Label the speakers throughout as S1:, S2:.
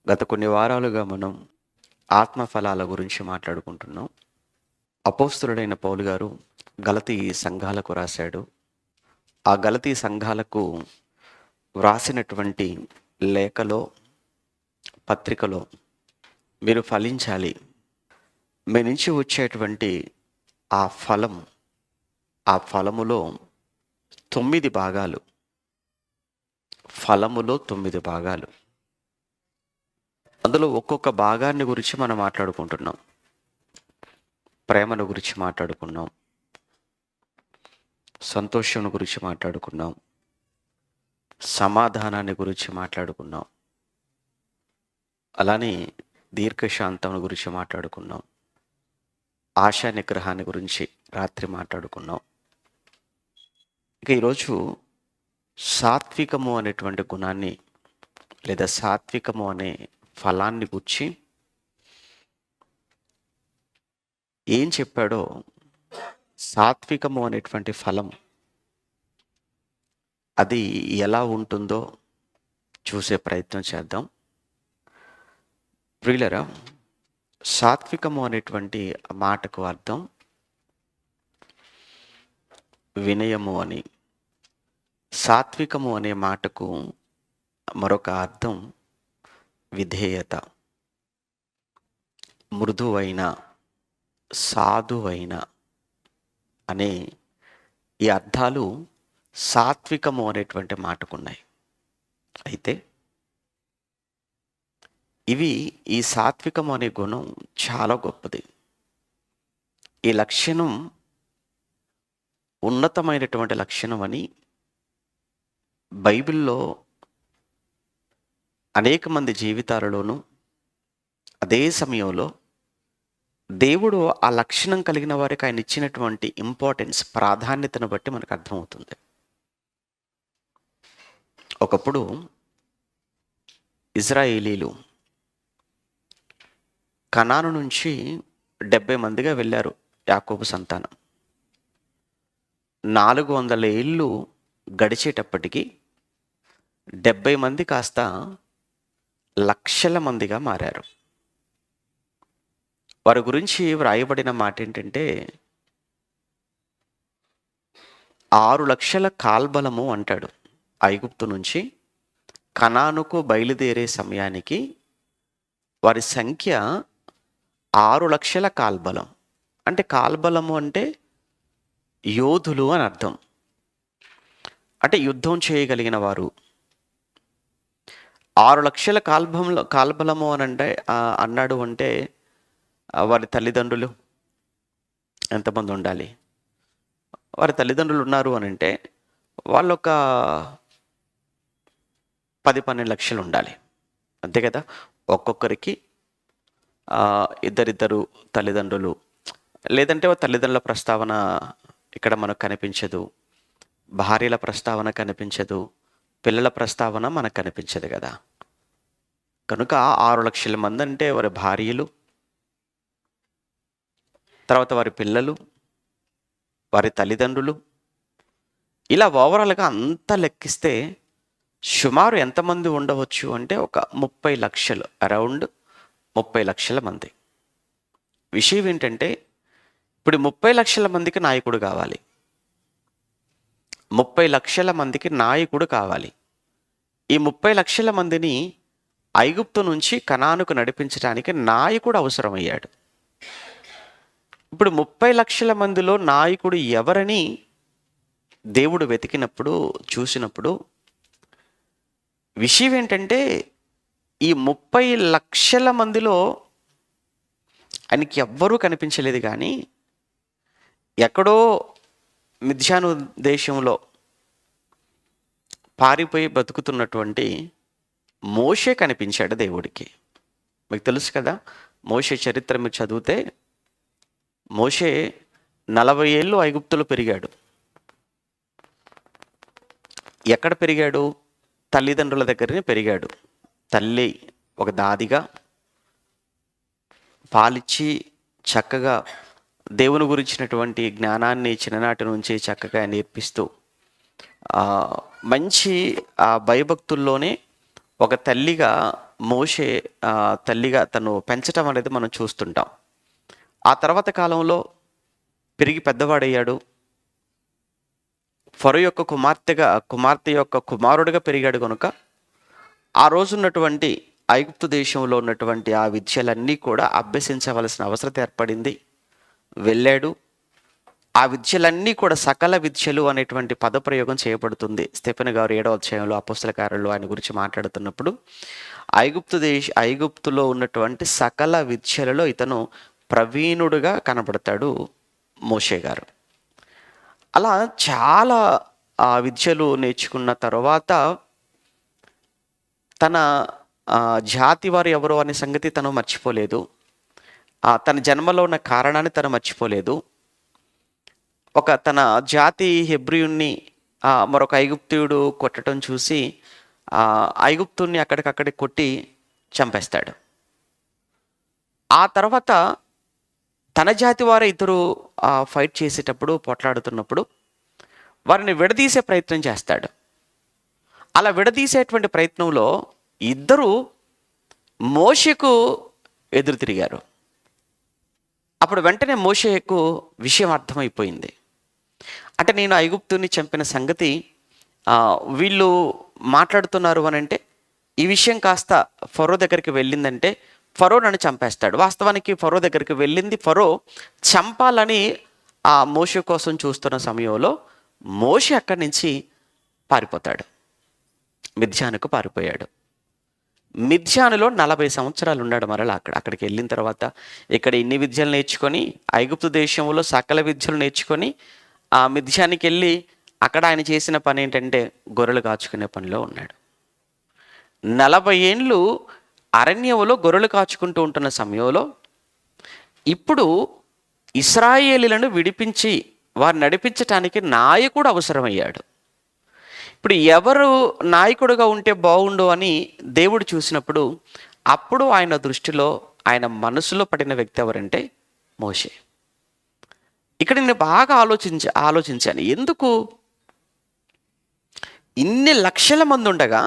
S1: గత కొన్ని వారాలుగా మనం ఆత్మఫలాల గురించి మాట్లాడుకుంటున్నాం. అపోస్తలుడైన పౌలు గారు గలతీ సంఘాలకు రాశాడు. ఆ గలతీ సంఘాలకు వ్రాసినటువంటి లేఖలో, పత్రికలో మీరు ఫలించాలి. మీ నుంచి వచ్చేటువంటి ఆ ఫలములో 9 భాగాలు, ఫలములో 9 భాగాలు. అందులో ఒక్కొక్క భాగాన్ని గురించి మనం మాట్లాడుకుంటున్నాం. ప్రేమను గురించి మాట్లాడుకున్నాం, సంతోషం గురించి మాట్లాడుకున్నాం, సమాధానాన్ని గురించి మాట్లాడుకున్నాం, అలానే దీర్ఘశాంతం గురించి మాట్లాడుకున్నాం, ఆశా నిగ్రహాన్ని గురించి రాత్రి మాట్లాడుకున్నాం. ఇక ఈరోజు సాత్వికము అనేటువంటి గుణాన్ని లేదా సాత్వికము అనే ఫలాన్ని గురించి ఏం చెప్పాడో, సాత్వికము అనేటువంటి ఫలం అది ఎలా ఉంటుందో చూసే ప్రయత్నం చేద్దాం. ప్రియులరా, సాత్వికము అనేటువంటి మాటకు అర్థం వినయము అని. సాత్వికము అనే మాటకు మరొక అర్థం విధేయత, మృదువైన, సాధువైన అనే ఈ అర్థాలు సాత్వికము అనేటువంటి మాటకున్నాయి. అయితే ఈ సాత్వికము అనే గుణం చాలా గొప్పది. ఈ లక్షణం ఉన్నతమైనటువంటి లక్షణం అని బైబిల్లో అనేక మంది జీవితాలలోనూ అదే సమయంలో దేవుడు ఆ లక్షణం కలిగిన వారికి ఆయన ఇచ్చినటువంటి ఇంపార్టెన్స్, ప్రాధాన్యతను బట్టి మనకు అర్థమవుతుంది. ఒకప్పుడు ఇజ్రాయేలీలు కనాను నుంచి 70 మందిగా వెళ్ళారు. యాకోబు సంతానం 400 ఏళ్ళు గడిచేటప్పటికి 70 మంది కాస్త లక్షల మందిగా మారారు. వారి గురించి వ్రాయబడిన మాట ఏంటంటే 6 లక్షల కాల్బలము అంటాడు. ఐగుప్తు నుంచి కనానుకు బయలుదేరే సమయానికి వారి సంఖ్య 6 లక్షల కాల్బలం. అంటే కాల్బలము అంటే యోధులు అని అర్థం. అంటే యుద్ధం చేయగలిగిన వారు. 6 లక్షల కాల్బలము అని అంటే అన్నాడు అంటే వారి తల్లిదండ్రులు ఎంతమంది ఉండాలి? వారి తల్లిదండ్రులు ఉన్నారు అని అంటే వాళ్ళు ఒక 10-12 లక్షలు ఉండాలి, అంతే కదా. ఒక్కొక్కరికి ఇద్దరిద్దరు తల్లిదండ్రులు, లేదంటే తల్లిదండ్రుల ప్రస్తావన ఇక్కడ మనకు కనిపించదు, భార్యల ప్రస్తావన కనిపించదు, పిల్లల ప్రస్తావన మనకు కనిపించదు కదా. కనుక 6 లక్షల మంది అంటే వారి భార్యలు, తర్వాత వారి పిల్లలు, వారి తల్లిదండ్రులు, ఇలా ఓవరాల్గా అంతా లెక్కిస్తే సుమారు ఎంతమంది ఉండవచ్చు అంటే ఒక 30 లక్షలు, అరౌండ్ 30 లక్షల మంది. విషయం ఏంటంటే ఇప్పుడు 30 లక్షల మందికి నాయకుడు కావాలి. 30 లక్షల మందికి నాయకుడు కావాలి. ఈ 30 లక్షల మందిని ఐగుప్తు నుంచి కనానుకు నడిపించడానికి నాయకుడు అవసరమయ్యాడు. ఇప్పుడు 30 లక్షల మందిలో నాయకుడు ఎవరని దేవుడు వెతికినప్పుడు, చూసినప్పుడు విషయం ఏంటంటే ఈ 30 లక్షల మందిలో ఆయనకి ఎవ్వరూ కనిపించలేదు. కానీ ఎక్కడో మిద్యాను దేశంలో పారిపోయి బతుకుతున్నటువంటి మోషే కనిపించాడు దేవుడికి. మీకు తెలుసు కదా, మోషే చరిత్ర మీరు చదివితే మోషే 40 ఏళ్ళు ఐగుప్తులో పెరిగాడు. ఎక్కడ పెరిగాడు? తల్లిదండ్రుల దగ్గరనే పెరిగాడు. తల్లి ఒక దాదిగా పాలిచ్చి చక్కగా దేవుని గురించినటువంటి జ్ఞానాన్ని చిన్ననాటి నుంచి చక్కగా నేర్పిస్తూ మంచి భయభక్తుల్లోనే ఒక తల్లిగా మోషే తల్లిగా తను పెంచటం అనేది మనం చూస్తుంటాం. ఆ తర్వాత కాలంలో పెరిగి పెద్దవాడయ్యాడు. ఫరో యొక్క కుమార్తె యొక్క కుమారుడిగా పెరిగాడు కనుక ఆ రోజు ఉన్నటువంటి ఐగుప్తు దేశంలో ఉన్నటువంటి ఆ విద్యలన్నీ కూడా అభ్యసించవలసిన అవసరం ఏర్పడింది. వెళ్ళాడు. ఆ విద్యలన్నీ కూడా సకల విద్యలు అనేటువంటి పదప్రయోగం చేయబడుతుంది. స్టెఫెను గారు 7వ అధ్యాయంలో అపోస్తల కార్యాల్లో ఆయన గురించి మాట్లాడుతున్నప్పుడు ఐగుప్తులో ఉన్నటువంటి సకల విద్యలలో ఇతను ప్రవీణుడుగా కనబడతాడు మోషే గారు. అలా చాలా విద్యలు నేర్చుకున్న తర్వాత తన జాతి వారు ఎవరు అనే సంగతి తను మర్చిపోలేదు. తన జన్మలో ఉన్న కారణాన్ని తను మర్చిపోలేదు. తన జాతి హెబ్రియుణ్ణి మరొక ఐగుప్తీయుడు కొట్టడం చూసి ఐగుప్తుని అక్కడికక్కడే కొట్టి చంపేస్తాడు. ఆ తర్వాత తన జాతి వారే ఇద్దరు ఫైట్ చేసేటప్పుడు పోట్లాడుతున్నప్పుడు వారిని విడదీసే ప్రయత్నం చేస్తాడు. అలా విడదీసేటువంటి ప్రయత్నంలో ఇద్దరు మోషేకు ఎదురు తిరిగారు. అప్పుడు వెంటనే మోషేకు విషయం అర్థమైపోయింది. అంటే నేను ఐగుప్తుని చంపిన సంగతి వీళ్ళు మాట్లాడుతున్నారు అని అంటే ఈ విషయం కాస్త ఫరో దగ్గరికి వెళ్ళిందంటే ఫరో నన్ను చంపేస్తాడు. వాస్తవానికి ఫరో దగ్గరికి వెళ్ళింది ఫరో చంపాలని ఆ మోషే కోసం చూస్తున్న సమయంలో మోషే అక్కడి నుంచి పారిపోతాడు. మిద్యానుకు పారిపోయాడు. మిద్యానులో 40 సంవత్సరాలు ఉన్నాడు. మరలా అక్కడికి వెళ్ళిన తర్వాత ఇక్కడ ఇన్ని విద్యలు నేర్చుకొని ఐగుప్తు దేశంలో సకల విద్యలు నేర్చుకొని ఆ మిద్యానికి వెళ్ళి అక్కడ ఆయన చేసిన పని ఏంటంటే గొర్రెలు కాచుకునే పనిలో ఉన్నాడు. 40 ఏండ్లు అరణ్యంలో గొర్రెలు కాచుకుంటూ ఉంటున్న సమయంలో ఇప్పుడు ఇశ్రాయేలీలను విడిపించి వారు నడిపించటానికి నాయకుడు అవసరమయ్యాడు. ఇప్పుడు ఎవరు నాయకుడుగా ఉంటే బాగుండు అని దేవుడు చూసినప్పుడు అప్పుడు ఆయన దృష్టిలో ఆయన మనసులో పడిన వ్యక్తి ఎవరంటే మోషే. ఇక్కడ నేను బాగా ఆలోచించాను. ఎందుకు ఇన్ని లక్షల మంది ఉండగా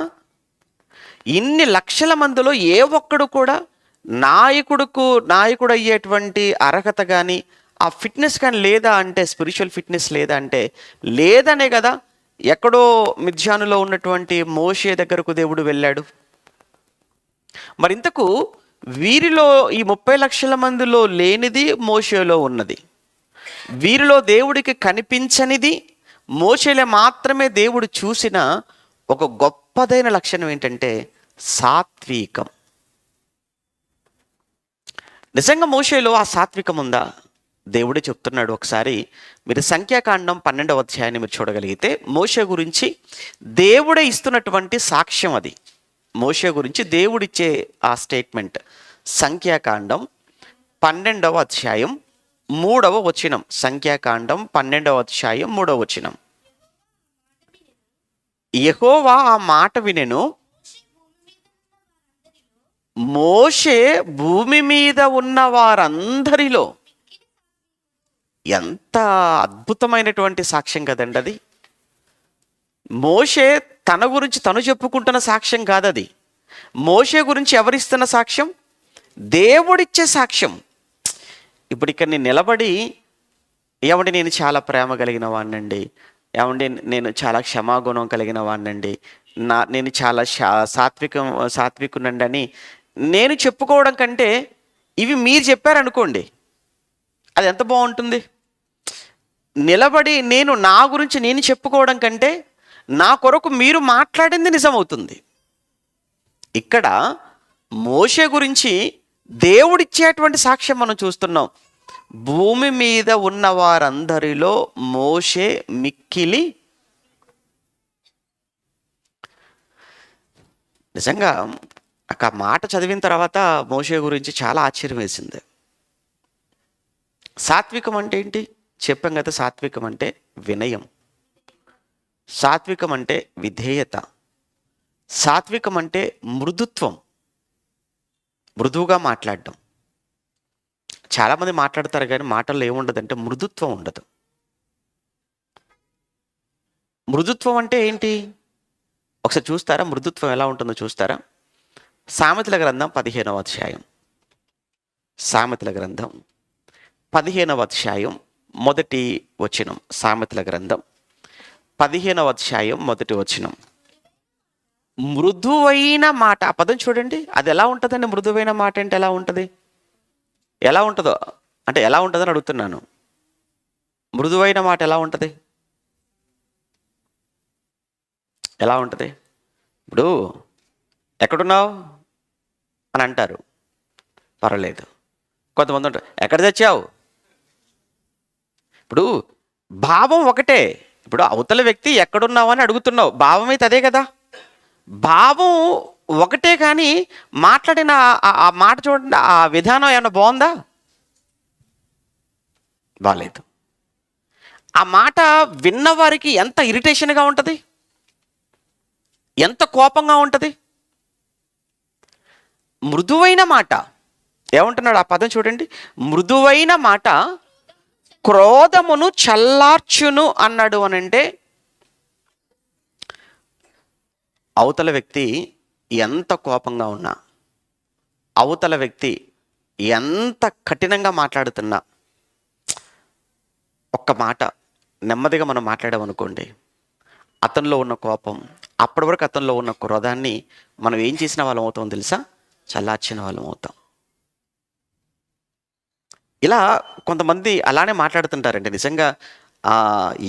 S1: ఇన్ని లక్షల మందిలో ఏ ఒక్కడు కూడా నాయకుడు అయ్యేటువంటి అర్హత కానీ ఆ ఫిట్నెస్ కానీ లేదా అంటే స్పిరిచువల్ ఫిట్నెస్ లేదా అంటే లేదనే కదా ఎక్కడో మిద్యానులో ఉన్నటువంటి మోషే దగ్గరకు దేవుడు వెళ్ళాడు. మరింతకు వీరిలో ఈ 30 లక్షల మందిలో లేనిది మోషేలో ఉన్నది. వీరిలో దేవుడికి కనిపించనిది మోషేలో మాత్రమే దేవుడు చూసిన ఒక గొప్పదైన లక్షణం ఏంటంటే సాత్వికం. నిజంగా మోషేలో ఆ సాత్వికం ఉందా? దేవుడే చెప్తున్నాడు. ఒకసారి మీరు సంఖ్యాకాండం 12వ అధ్యాయాన్ని మీరు చూడగలిగితే మోషే గురించి దేవుడే ఇస్తున్నటువంటి సాక్ష్యం అది. మోషే గురించి దేవుడిచ్చే ఆ స్టేట్మెంట్ సంఖ్యాకాండం 12వ అధ్యాయం 3వ వచనం. సంఖ్యాకాండం 12వ అధ్యాయం 3వ వచనం. యెహోవా ఆ మాట వినెను, మోషే భూమి మీద ఉన్న వారందరిలో. ఎంత అద్భుతమైనటువంటి సాక్ష్యం కదండి అది. మోషే తన గురించి తను చెప్పుకుంటున్న సాక్ష్యం కాదది. మోషే గురించి ఎవరిస్తున్న సాక్ష్యం? దేవుడిచ్చే సాక్ష్యం. ఇప్పుడు ఇక్కడ నేను నిలబడి ఏమంటే నేను చాలా ప్రేమ కలిగిన వాడినండి, ఏమంటే నేను చాలా క్షమాగుణం కలిగిన వాడినండి, నేను చాలా సాత్వికునండి అని నేను చెప్పుకోవడం కంటే ఇవి మీరు చెప్పారనుకోండి అది ఎంత బాగుంటుంది. నిలబడి నేను నా గురించి నేను చెప్పుకోవడం కంటే నా కొరకు మీరు మాట్లాడింది నిజమవుతుంది. ఇక్కడ మోషే గురించి దేవుడిచ్చేటువంటి సాక్ష్యం మనం చూస్తున్నాం. భూమి మీద ఉన్న వారందరిలో మోషే మిక్కిలి. నిజంగా ఆ మాట చదివిన తర్వాత మోషే గురించి చాలా ఆశ్చర్యం వేసింది. సాత్వికం అంటే ఏంటి చెప్పాం కదా. సాత్వికం అంటే వినయం, సాత్వికం అంటే విధేయత, సాత్వికం అంటే మృదుత్వం, మృదువుగా మాట్లాడడం. చాలామంది మాట్లాడతారు కానీ మాటల్లో ఏముండదంటే మృదుత్వం ఉండదు. మృదుత్వం అంటే ఏంటి ఒకసారి చూస్తారా? మృదుత్వం ఎలా ఉంటుందో చూస్తారా? సామెతల గ్రంథం 15వ అధ్యాయం. సామెతల గ్రంథం 15వ అధ్యాయం మొదటి వచనం. సామెతల గ్రంథం 15వ అధ్యాయం మొదటి వచనం. మృదువైన మాట. ఆ పదం చూడండి, అది ఎలా ఉంటుందండి? మృదువైన మాట అంటే ఎలా ఉంటుంది? ఎలా ఉంటుందో అంటే ఎలా ఉంటుందని అడుగుతున్నాను. మృదువైన మాట ఎలా ఉంటుంది? ఎలా ఉంటుంది? ఇప్పుడు ఎక్కడున్నావు అని అంటారు, పర్వాలేదు. కొంతమంది ఉంటారు, ఎక్కడ తెచ్చావు? ఇప్పుడు భావం ఒకటే. ఇప్పుడు అవతల వ్యక్తి ఎక్కడున్నావు అని అడుగుతున్నావు, భావం అయితే అదే కదా. భావం ఒకటే, కానీ మాట్లాడిన ఆ మాట చూడండి, ఆ విధానం ఏమన్నా బాగుందా? బాలేదు. ఆ మాట విన్నవారికి ఎంత ఇరిటేషన్గా ఉంటుంది, ఎంత కోపంగా ఉంటుంది. మృదువైన మాట ఏమంటున్నాడు? ఆ పదం చూడండి, మృదువైన మాట క్రోధమును చల్లార్చును అన్నాడు. అని అంటే అవతల వ్యక్తి ఎంత కోపంగా ఉన్నా, అవతల వ్యక్తి ఎంత కఠినంగా మాట్లాడుతున్నా, ఒక్క మాట నెమ్మదిగా మనం మాట్లాడామనుకోండి, అతనిలో ఉన్న కోపం, అప్పటి వరకు అతనిలో ఉన్న క్రోధాన్ని మనం ఏం చేసిన వాళ్ళం అవుతాం తెలుసా? చల్లార్చిన వాళ్ళం అవుతాం. ఇలా కొంతమంది అలానే మాట్లాడుతుంటారండి. నిజంగా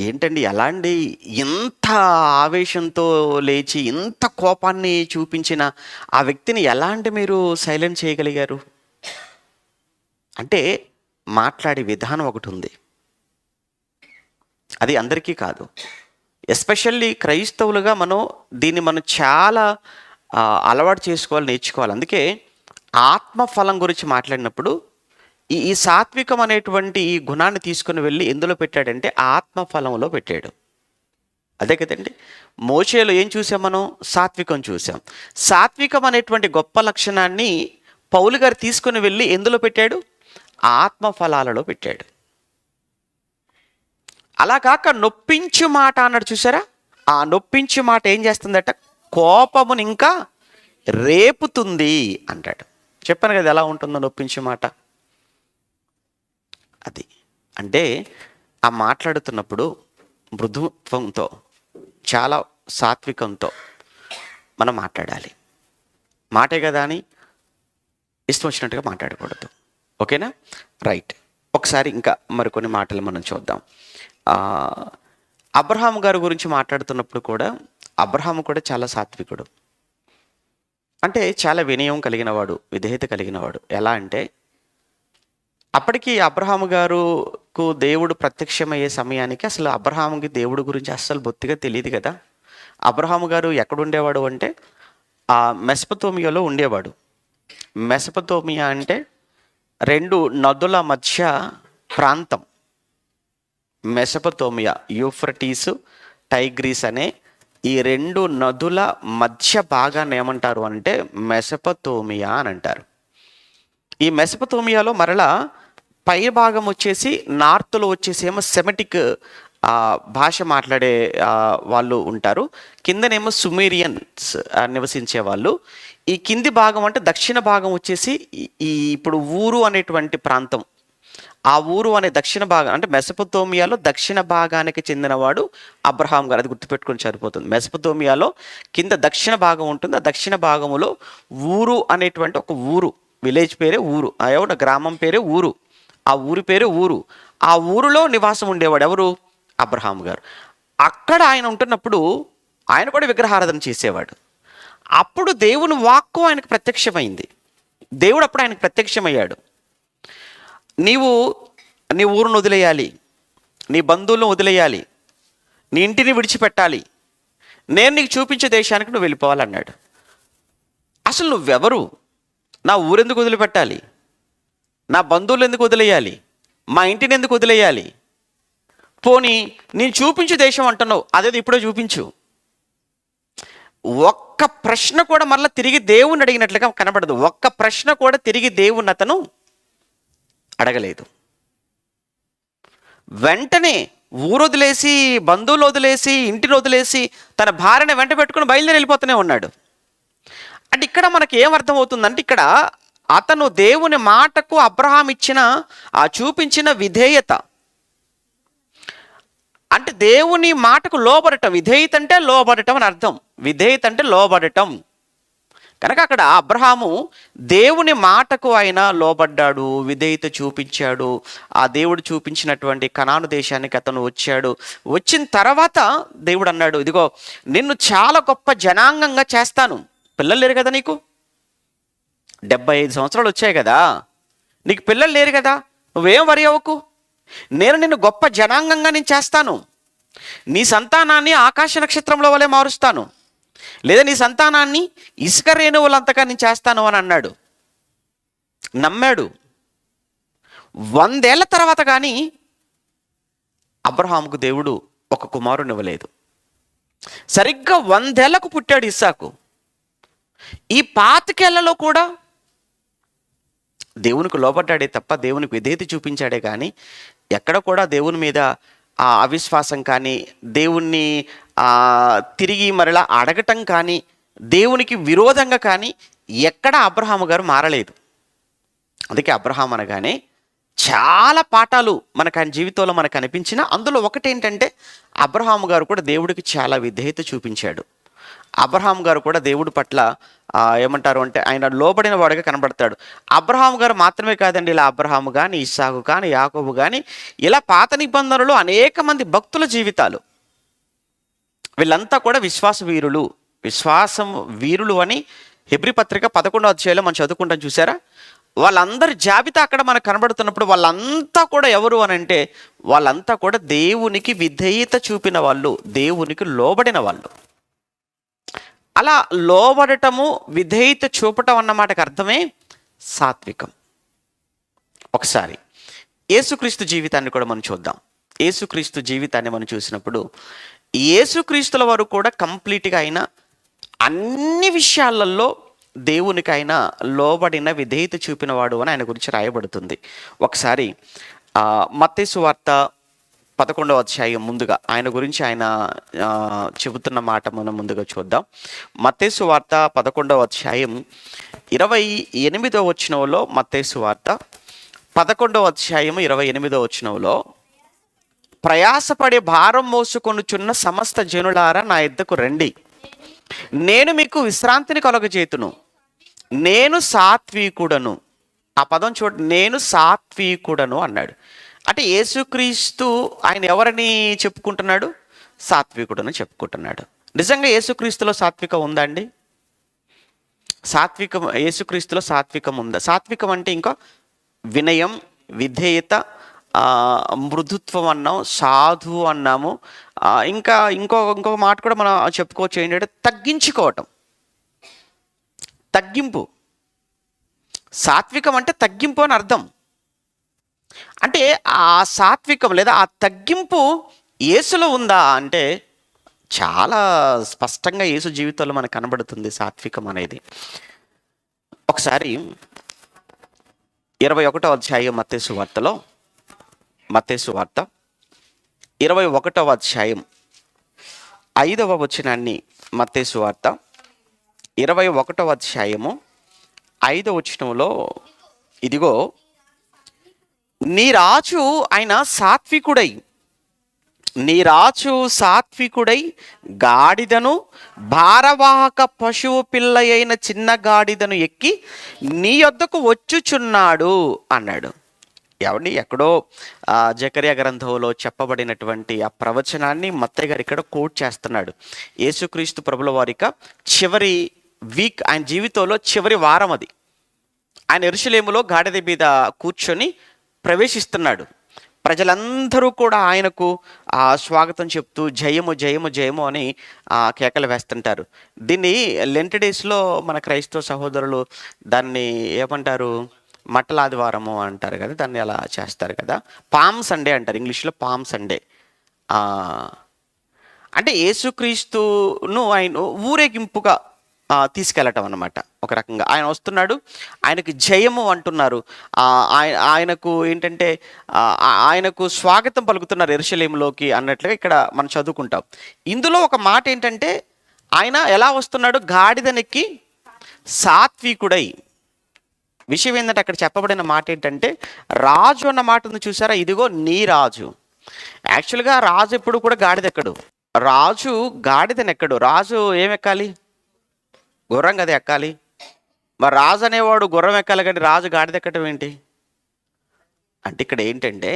S1: ఏంటండి ఎలాంటి ఇంత ఆవేశంతో లేచి ఇంత కోపాన్ని చూపించిన ఆ వ్యక్తిని ఎలాంటి మీరు సైలెంట్ చేయగలిగారు? అంటే మాట్లాడే విధానం ఒకటి ఉంది, అది అందరికీ కాదు. ఎస్పెషల్లీ క్రైస్తవులుగా మనం చాలా అలవాటు చేసుకోవాలి, నేర్చుకోవాలి. అందుకే ఆత్మఫలం గురించి మాట్లాడినప్పుడు ఈ సాత్వికం అనేటువంటి ఈ గుణాన్ని తీసుకుని వెళ్ళి ఎందులో పెట్టాడంటే ఆత్మఫలంలో పెట్టాడు. అదే కదండి. మోషేలో ఏం చూసాం మనం? సాత్వికం చూసాం. సాత్వికం అనేటువంటి గొప్ప లక్షణాన్ని పౌలు గారు తీసుకుని వెళ్ళి ఎందులో పెట్టాడు? ఆత్మఫలాలలో పెట్టాడు. అలా కాక నొప్పించు మాట అన్నాడు, చూసారా? ఆ నొప్పించు మాట ఏం చేస్తుందట? కోపముని ఇంకా రేపుతుంది అంటాడు. చెప్పాను కదా ఎలా ఉంటుందో నొప్పించు మాట. అది అంటే ఆ మాట్లాడుతున్నప్పుడు మృదుత్వంతో, చాలా సాత్వికంతో మనం మాట్లాడాలి. మాటే కదా అని ఇష్టం వచ్చినట్టుగా మాట్లాడకూడదు. ఓకేనా? రైట్. ఒకసారి ఇంకా మరికొన్ని మాటలు మనం చూద్దాం. అబ్రహాం గారి గురించి మాట్లాడుతున్నప్పుడు కూడా అబ్రహాము కూడా చాలా సాత్వికుడు. అంటే చాలా వినయం కలిగినవాడు, విధేయత కలిగినవాడు. ఎలా అంటే అప్పటికి అబ్రహాము గారుకు దేవుడు ప్రత్యక్షమయ్యే సమయానికి అసలు అబ్రహాముకి దేవుడు గురించి అస్సలు బొత్తిగా తెలియదు కదా. అబ్రహాము గారు ఎక్కడుండేవాడు అంటే మెసపతోమియాలో ఉండేవాడు. మెసపతోమియా అంటే 2 నదుల మధ్య ప్రాంతం. మెసపతోమియా, యూఫ్రటీసు, టైగ్రీస్ అనే ఈ 2 నదుల మధ్య భాగాన్ని ఏమంటారు అంటే మెసపతోమియా అని అంటారు. ఈ మెసపతోమియాలో మరలా పై భాగం వచ్చేసి నార్త్లో వచ్చేసి ఏమో సెమెటిక్ భాష మాట్లాడే వాళ్ళు ఉంటారు. కిందనేమో సుమేరియన్స్ నివసించే వాళ్ళు. ఈ కింది భాగం అంటే దక్షిణ భాగం వచ్చేసి ఈ ఇప్పుడు ఊరు అనేటువంటి ప్రాంతం. ఆ ఊరు అనే దక్షిణ భాగం అంటే మెసపతోమియాలో దక్షిణ భాగానికి చెందినవాడు అబ్రహాం గారు. అది గుర్తుపెట్టుకొని సరిపోతుంది. మెసపతోమియాలో కింద దక్షిణ భాగం ఉంటుంది. ఆ దక్షిణ భాగంలో ఊరు అనేటువంటి ఒక ఊరు, విలేజ్ పేరే ఊరు, ఎవరు గ్రామం పేరే ఊరు, ఆ ఊరి పేరే ఊరు. ఆ ఊరిలో నివాసం ఉండేవాడు ఎవరు? అబ్రహాం గారు. అక్కడ ఆయన ఉంటున్నప్పుడు ఆయన కూడా విగ్రహారాధన చేసేవాడు. అప్పుడు దేవుని వాక్కు ఆయనకు ప్రత్యక్షమైంది. దేవుడు అప్పుడు ఆయనకు ప్రత్యక్షమయ్యాడు. నీవు నీ ఊరును వదిలేయాలి, నీ బంధువులను వదిలేయాలి, నీ ఇంటిని విడిచిపెట్టాలి, నేను నీకు చూపించే దేశానికి నువ్వు వెళ్ళిపోవాలన్నాడు. అసలు నువ్వెవరు? నా ఊరెందుకు వదిలిపెట్టాలి? నా బంధువులు ఎందుకు వదిలేయాలి? మా ఇంటిని ఎందుకు వదిలేయాలి? పోనీ నేను చూపించు దేశం అంటున్నావు, అదేదో ఇప్పుడే చూపించు. ఒక్క ప్రశ్న కూడా మరలా తిరిగి దేవుణ్ణి అడిగినట్లుగా కనబడదు. ఒక్క ప్రశ్న కూడా తిరిగి దేవుణ్ణి అతను అడగలేదు. వెంటనే ఊరు వదిలేసి, బంధువులు వదిలేసి, ఇంటిని వదిలేసి తన భార్యను వెంట పెట్టుకుని బయలుదేరి వెళ్ళిపోతూనే ఉన్నాడు. అంటే ఇక్కడ మనకి ఏమర్థమవుతుందంటే, ఇక్కడ అతను దేవుని మాటకు అబ్రహాం ఇచ్చిన చూపించిన విధేయత, అంటే దేవుని మాటకు లోబడటం. విధేయత అంటే లోబడటం అని అర్థం. విధేయత అంటే లోబడటం. కనుక అక్కడ అబ్రహాము దేవుని మాటకు ఆయన లోబడ్డాడు, విధేయత చూపించాడు. ఆ దేవుడు చూపించినటువంటి కనాను దేశానికి అతను వచ్చాడు. వచ్చిన తర్వాత దేవుడు అన్నాడు, ఇదిగో నిన్ను చాలా గొప్ప జనాంగంగా చేస్తాను. పిల్లలు లేరు కదా నీకు, 75 సంవత్సరాలు వచ్చాయి కదా, నీకు పిల్లలు లేరు కదా, నువ్వేం వరి అవ్వకు, నేను నిన్ను గొప్ప జనాంగంగా నేను చేస్తాను. నీ సంతానాన్ని ఆకాశ నక్షత్రంలో వలె మారుస్తాను, లేదా నీ సంతానాన్ని ఇసుక రేణువులంతగా నేను చేస్తాను అని అన్నాడు. నమ్మాడు. 100 ఏళ్ల తర్వాత కానీ అబ్రహాముకు దేవుడు ఒక కుమారుని ఇవ్వలేదు. సరిగ్గా 100 ఏళ్లకు పుట్టాడు ఇస్సాకు. ఈ 25 ఏళ్లలో కూడా దేవునికి లోబడ్డాడే తప్ప, దేవునికి విధేయత చూపించాడే కానీ ఎక్కడ కూడా దేవుని మీద అవిశ్వాసం కానీ, దేవుణ్ణి తిరిగి మరలా అడగటం కానీ, దేవునికి విరోధంగా కానీ ఎక్కడ అబ్రహాము గారు మారలేదు. అందుకే అబ్రహాం అనగానే చాలా పాఠాలు మనకు ఆయన జీవితంలో మనకు అనిపించిన, అందులో ఒకటేంటంటే అబ్రహాము గారు కూడా దేవుడికి చాలా విధేయత చూపించాడు. అబ్రహాం గారు కూడా దేవుడి పట్ల ఏమంటారు అంటే ఆయన లోబడిన వాడిగా కనబడతాడు. అబ్రహాం గారు మాత్రమే కాదండి, ఇలా అబ్రహాము కానీ, ఇస్సాకు కానీ, యాకోబు కానీ, ఇలా పాత నిబంధనలు అనేక మంది భక్తుల జీవితాలు, వీళ్ళంతా కూడా విశ్వాసం వీరులు అని హెబ్రీ పత్రిక 11వ అధ్యాయంలో మనం చదువుకుంటాం చూసారా. వాళ్ళందరి జాబితా అక్కడ మనకు కనబడుతున్నప్పుడు వాళ్ళంతా కూడా ఎవరు అని అంటే, వాళ్ళంతా కూడా దేవునికి విధేయత చూపిన వాళ్ళు, దేవునికి లోబడిన వాళ్ళు. అలా లోబడటము, విధేయత చూపటం అన్నమాటకు అర్థమే సాత్వికం. ఒకసారి యేసుక్రీస్తు జీవితాన్ని కూడా మనం చూద్దాం. యేసుక్రీస్తు జీవితాన్ని మనం చూసినప్పుడు యేసుక్రీస్తుల వారు కూడా కంప్లీట్గా అయినా అన్ని విషయాలలో దేవునికి ఆయన లోబడిన విధేయత చూపిన వాడు అని ఆయన గురించి రాయబడుతుంది. ఒకసారి మత్తయి సువార్త 11వ అధ్యాయం ముందుగా ఆయన గురించి ఆయన చెబుతున్న మాట మనం ముందుగా చూద్దాం. మత్తయి సువార్త 11వ అధ్యాయం 28వ వచనంలో, మత్తయి సువార్త 11వ అధ్యాయం 28వ వచనంలో, ప్రయాసపడే భారం మోసుకొనుచున్న సమస్త జనులారా నా యొద్దకు రండి, నేను మీకు విశ్రాంతిని కలుగజేతును, నేను సాత్వికుడను. ఆ పదం చూడండి, నేను సాత్వికుడను అన్నాడు. అంటే యేసుక్రీస్తు ఆయన ఎవరని చెప్పుకుంటున్నాడు? సాత్వికుడని చెప్పుకుంటున్నాడు. నిజంగా యేసుక్రీస్తులో సాత్వికం ఉందా అండి? యేసుక్రీస్తులో సాత్వికం ఉందా? సాత్వికం అంటే ఇంకా వినయం, విధేయత, మృదుత్వం అన్నాం, సాధువు అన్నాము. ఇంకా ఇంకొక మాట కూడా మనం చెప్పుకోవచ్చు, ఏంటంటే తగ్గించుకోవటం, తగ్గింపు. సాత్వికం అంటే తగ్గింపు అని అర్థం. అంటే ఆ సాత్వికం లేదా ఆ తగ్గింపు యేసులో ఉందా అంటే చాలా స్పష్టంగా యేసు జీవితంలో మనకు కనబడుతుంది సాత్వికం అనేది. ఒకసారి 21వ అధ్యాయం మత్తయి సువార్తలో, మత్తయి సువార్త 21వ అధ్యాయం 5వ వచనాన్ని, మత్తయి సువార్త 21వ అధ్యాయము 5వ వచనంలో, ఇదిగో నీ రాజు ఆయన సాత్వికుడై గాడిదను, భారవాహక పశువు పిల్ల అయిన చిన్న గాడిదను ఎక్కి నీ యొద్దకు వచ్చుచున్నాడు అన్నాడు. ఎవరిని ఎక్కడో జకర్యా గ్రంథంలో చెప్పబడినటువంటి ఆ ప్రవచనాన్ని మత్తయి గారు ఇక్కడ కోట్ చేస్తున్నాడు. యేసుక్రీస్తు ప్రభుల వారిక చివరి వీక్, ఆయన జీవితంలో చివరి వారం అది. ఆయన యెరూషలేములో గాడిద మీద కూర్చొని ప్రవేశిస్తున్నాడు. ప్రజలందరూ కూడా ఆయనకు స్వాగతం చెప్తూ జయము జయము జయము అని కేకలు వేస్తుంటారు. దీన్ని లెంట్ డేస్లో మన క్రైస్తవ సహోదరులు దాన్ని ఏమంటారు? మట్టల ఆదివారము అంటారు కదా, దాన్ని అలా చేస్తారు కదా. పామ్ సండే అంటారు ఇంగ్లీష్లో, పామ్ సండే. అంటే యేసుక్రీస్తును ఆయన ఊరేగింపుగా తీసుకెళ్ళటం అన్నమాట. ఒక రకంగా ఆయన వస్తున్నాడు, ఆయనకు జయము అంటున్నారు, ఆయనకు ఏంటంటే ఆయనకు స్వాగతం పలుకుతున్నారు యెరూషలేములోకి అన్నట్లుగా ఇక్కడ మనం చదువుకుంటాం. ఇందులో ఒక మాట ఏంటంటే ఆయన ఎలా వస్తున్నాడు? గాడిదనెక్కి సాత్వికుడై. విషయం ఏంటంటే అక్కడ చెప్పబడిన మాట ఏంటంటే రాజు అన్న మాట ఉంది చూసారా, ఇదిగో నీ రాజు. యాక్చువల్గా రాజు ఎప్పుడు కూడా గాడిదెక్కడు. రాజు గాడిదనెక్కడు. రాజు ఏమెక్కాలి? గుర్రం కదా ఎక్కాలి. మరి రాజు అనేవాడు గుర్రం ఎక్కాలి కానీ రాజు గాడిదెక్కడం ఏంటి అంటే ఇక్కడ ఏంటంటే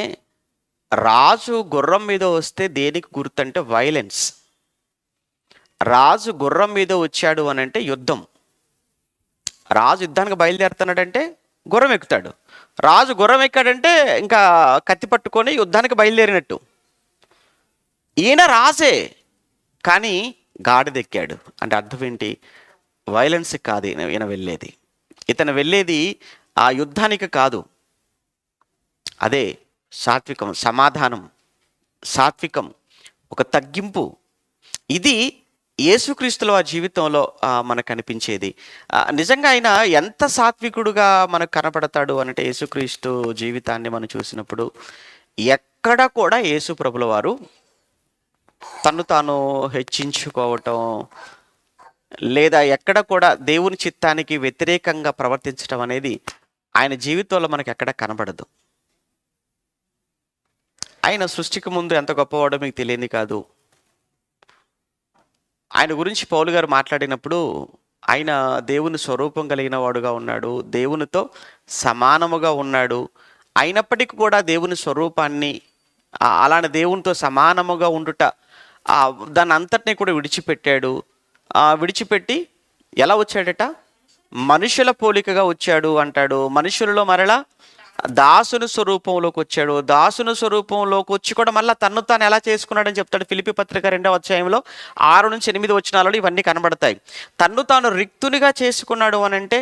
S1: రాజు గుర్రం మీద వస్తే దేనికి గుర్తంటే వైలెన్స్. రాజు గుర్రం మీద వచ్చాడు అని అంటే యుద్ధం. రాజు యుద్ధానికి బయలుదేరుతున్నాడంటే గుర్రం ఎక్కుతాడు. రాజు గుర్రం ఎక్కాడంటే ఇంకా కత్తి పట్టుకొని యుద్ధానికి బయలుదేరినట్టు. ఈయన రాజే కానీ గాడిదెక్కాడు అంటే అర్థం ఏంటి? వైలెన్స్ కాదు ఈయన వెళ్ళేది. ఇతను వెళ్ళేది ఆ యుద్ధానికి కాదు. అదే సాత్వికం, సమాధానం, సాత్వికం, ఒక తగ్గింపు. ఇది యేసుక్రీస్తుల వారి జీవితంలో మనకు కనిపించేది. నిజంగా ఆయన ఎంత సాత్వికుడుగా మనకు కనపడతాడు అంటే యేసుక్రీస్తు జీవితాన్ని మనం చూసినప్పుడు ఎక్కడ కూడా యేసు ప్రభుల వారు తను తాను హెచ్చించుకోవటం లేదా ఎక్కడ కూడా దేవుని చిత్తానికి వ్యతిరేకంగా ప్రవర్తించడం అనేది ఆయన జీవితంలో మనకు ఎక్కడ కనబడదు. ఆయన సృష్టికి ముందు ఎంత గొప్పవాడో మీకు తెలియని కాదు. ఆయన గురించి పౌలు గారు మాట్లాడినప్పుడు ఆయన దేవుని స్వరూపం కలిగిన వాడుగా ఉన్నాడు, దేవునితో సమానముగా ఉన్నాడు. అయినప్పటికీ కూడా దేవుని స్వరూపాన్ని అలానే దేవునితో సమానముగా ఉండుట దాన్ని అంతటినీ కూడా విడిచిపెట్టాడు. విడిచిపెట్టి ఎలా వచ్చాడట? మనుషుల పోలికగా వచ్చాడు అంటాడు. మనుషులలో మరలా దాసుని స్వరూపంలోకి వచ్చాడు. దాసుని స్వరూపంలోకి వచ్చి కూడా మళ్ళీ తన్ను తాను ఎలా చేసుకున్నాడని చెప్తాడు. ఫిలిప్పీ పత్రిక 2వ అధ్యాయంలో 6-8 వచనాలలో ఇవన్నీ కనబడతాయి. తన్ను తాను రిక్తునిగా చేసుకున్నాడు అని అంటే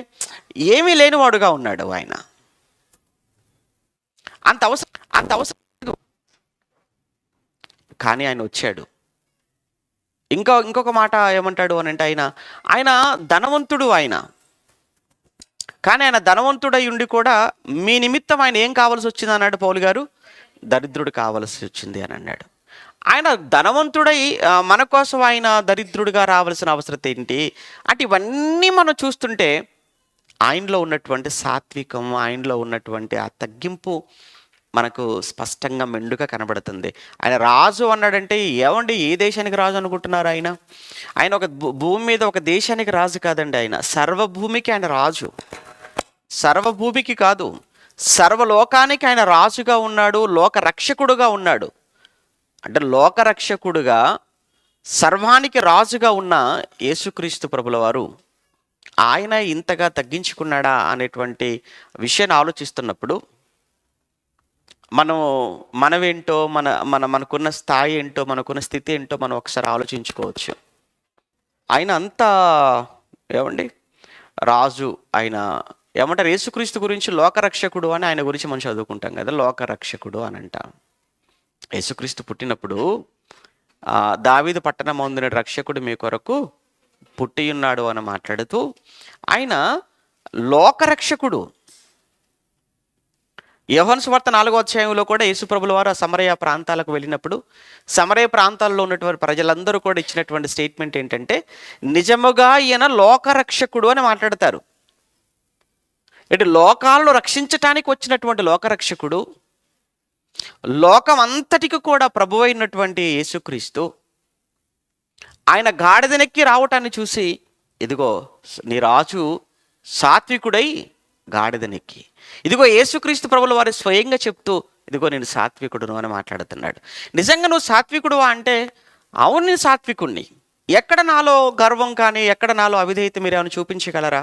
S1: ఏమీ లేనివాడుగా ఉన్నాడు ఆయన. అంత అవసరం కానీ ఆయన వచ్చాడు. ఇంకొక మాట ఏమంటాడు అని అంటే ఆయన ధనవంతుడు. కానీ ఆయన ధనవంతుడై ఉండి కూడా మీ నిమిత్తం ఆయన ఏం కావాల్సి వచ్చింది అన్నాడు పౌలు గారు? దరిద్రుడు కావాల్సి వచ్చింది అని అన్నాడు. ఆయన ధనవంతుడై మన కోసం ఆయన దరిద్రుడిగా రావాల్సిన అవసరం ఏంటి అంటే ఇవన్నీ మనం చూస్తుంటే ఆయనలో ఉన్నటువంటి సాత్వికం, ఆయనలో ఉన్నటువంటి ఆ తగ్గింపు మనకు స్పష్టంగా మెండుగా కనబడుతుంది. ఆయన రాజు అన్నాడంటే ఏమండి ఏ దేశానికి రాజు అనుకుంటున్నారు? ఆయన ఒక భూమి మీద ఒక దేశానికి రాజు కాదండి. ఆయన సర్వభూమికి ఆయన రాజు. సర్వభూమికి కాదు, సర్వలోకానికి ఆయన రాజుగా ఉన్నాడు, లోకరక్షకుడుగా ఉన్నాడు. అంటే లోకరక్షకుడుగా సర్వానికి రాజుగా ఉన్న యేసుక్రీస్తు ప్రభుల వారు ఆయన ఇంతగా తగ్గించుకున్నాడా అనేటువంటి విషయాన్ని ఆలోచిస్తున్నప్పుడు మనమేంటో మనకున్న స్థాయి ఏంటో, మనకున్న స్థితి ఏంటో మనం ఒకసారి ఆలోచించుకోవచ్చు. ఆయన అంతా ఏమండి రాజు. ఆయన ఏమంటారు? యేసుక్రీస్తు గురించి లోకరక్షకుడు అని ఆయన గురించి మనం చదువుకుంటాం కదా, లోకరక్షకుడు అని అంటాం. యేసుక్రీస్తు పుట్టినప్పుడు దావీదు పట్టణమందున రక్షకుడు మీ కొరకు పుట్టి ఉన్నాడు అని మాట్లాడుతూ ఆయన లోకరక్షకుడు. యోహాను సువార్త 4వ అధ్యాయంలో కూడా యేసుప్రభుల వారు సమరయ ప్రాంతాలకు వెళ్ళినప్పుడు సమరయ ప్రాంతాల్లో ఉన్నటువంటి ప్రజలందరూ కూడా ఇచ్చినటువంటి స్టేట్మెంట్ ఏంటంటే నిజముగా ఈయన లోకరక్షకుడు అని మాట్లాడతారు. ఇటు లోకాలను రక్షించటానికి వచ్చినటువంటి లోకరక్షకుడు, లోకం అంతటికి కూడా ప్రభువు అయినటువంటి యేసుక్రీస్తు ఆయన గాడిదనెక్కి రావటాన్ని చూసి ఇదిగో నీ రాజు సాత్వికుడై గాడిదనెక్కి, ఇదిగో యేసుక్రీస్తు ప్రభుల వారు స్వయంగా చెప్తూ ఇదిగో నేను సాత్వికుడును అని మాట్లాడుతున్నాడు. నిజంగా నువ్వు సాత్వికుడువా అంటే అవును నేను సాత్వికుడిని. ఎక్కడ నాలో గర్వం కానీ ఎక్కడ నాలో అవిధేయత మీరు ఏమైనా చూపించగలరా?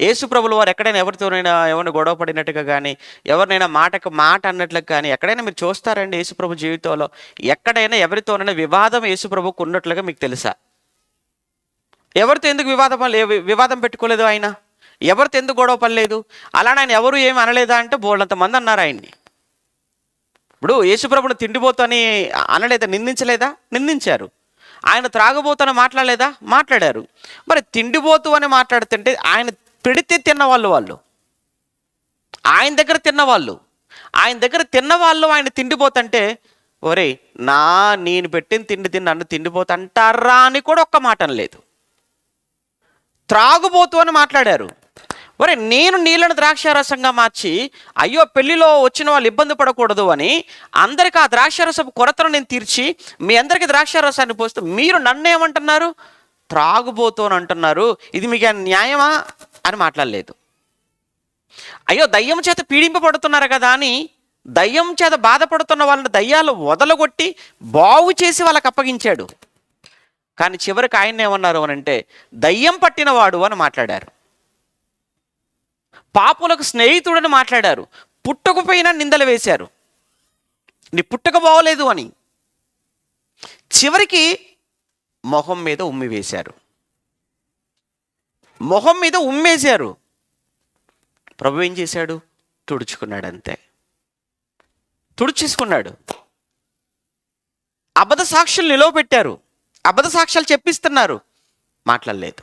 S1: యేసు ప్రభుల వారు ఎక్కడైనా ఎవరితోనైనా ఎవరిని గొడవ పడినట్టుగా కానీ ఎవరినైనా మాట అన్నట్లుగా కానీ ఎక్కడైనా మీరు చూస్తారండి? యేసుప్రభు జీవితంలో ఎక్కడైనా ఎవరితోనైనా వివాదం యేసుప్రభుకు ఉన్నట్లుగా మీకు తెలుసా? ఎవరితో ఎందుకు వివాదం పెట్టుకోలేదు ఆయన? ఎవరితో ఎందుకు గొడవ పడలేదు? అలానే ఆయన ఎవరు ఏమి అనలేదా అంటే బోళ్ళంత మంది అన్నారు ఆయన్ని. ఇప్పుడు యేసుప్రభుని తిండిపోతని అనలేదా? నిందించలేదా? నిందించారు. ఆయన త్రాగబోతని మాట్లాడలేదా? మాట్లాడారు. మరి తిండిపోతు అని మాట్లాడుతుంటే ఆయన పెడితే తిన్నవాళ్ళు, ఆయన దగ్గర తిన్నవాళ్ళు, ఆయన తిండిపోతంటే ఒరే నేను పెట్టిన తిండి నన్ను తిండిపోతా అంటారా అని కూడా ఒక్క మాట అనలేదు. త్రాగుబోతు అని మాట్లాడారు. ఒరే, నేను నీళ్ళను ద్రాక్షారసంగా మార్చి, అయ్యో పెళ్లిలో వచ్చిన వాళ్ళు ఇబ్బంది పడకూడదు అని అందరికీ ఆ ద్రాక్షారసపు కొరతను నేను తీర్చి మీ అందరికీ ద్రాక్షారసాన్ని పోస్తూ మీరు నన్ను ఏమంటున్నారు? త్రాగుబోతు అని అంటున్నారు. ఇది మీకు న్యాయమా అని మాట్లాడలేదు. అయ్యో దయ్యం చేత పీడింపబడుతున్నారు కదా అని దయ్యం చేత బాధపడుతున్న వాళ్ళని దయ్యాలు వదలగొట్టి బాగు చేసి వాళ్ళకి అప్పగించాడు. కానీ చివరికి ఆయన ఏమన్నారు అని అంటే దయ్యం పట్టినవాడు అని మాట్లాడారు. పాపులకు స్నేహితుడని మాట్లాడారు. పుట్టకపోయినా నిందలు వేశారు, నీ పుట్టక బాగోలేదు అని. చివరికి మొహం మీద ఉమ్మి వేశారు, మొహం మీద ఉమ్మేశారు. ప్రభు ఏం చేశాడు? తుడుచుకున్నాడు, అంతే. తుడిచేసుకున్నాడు. అబద్ధ సాక్షులు నిలవబెట్టారు, అబద్ధ సాక్ష్యాలు చెప్పిస్తున్నారు, మాట్లాడలేదు.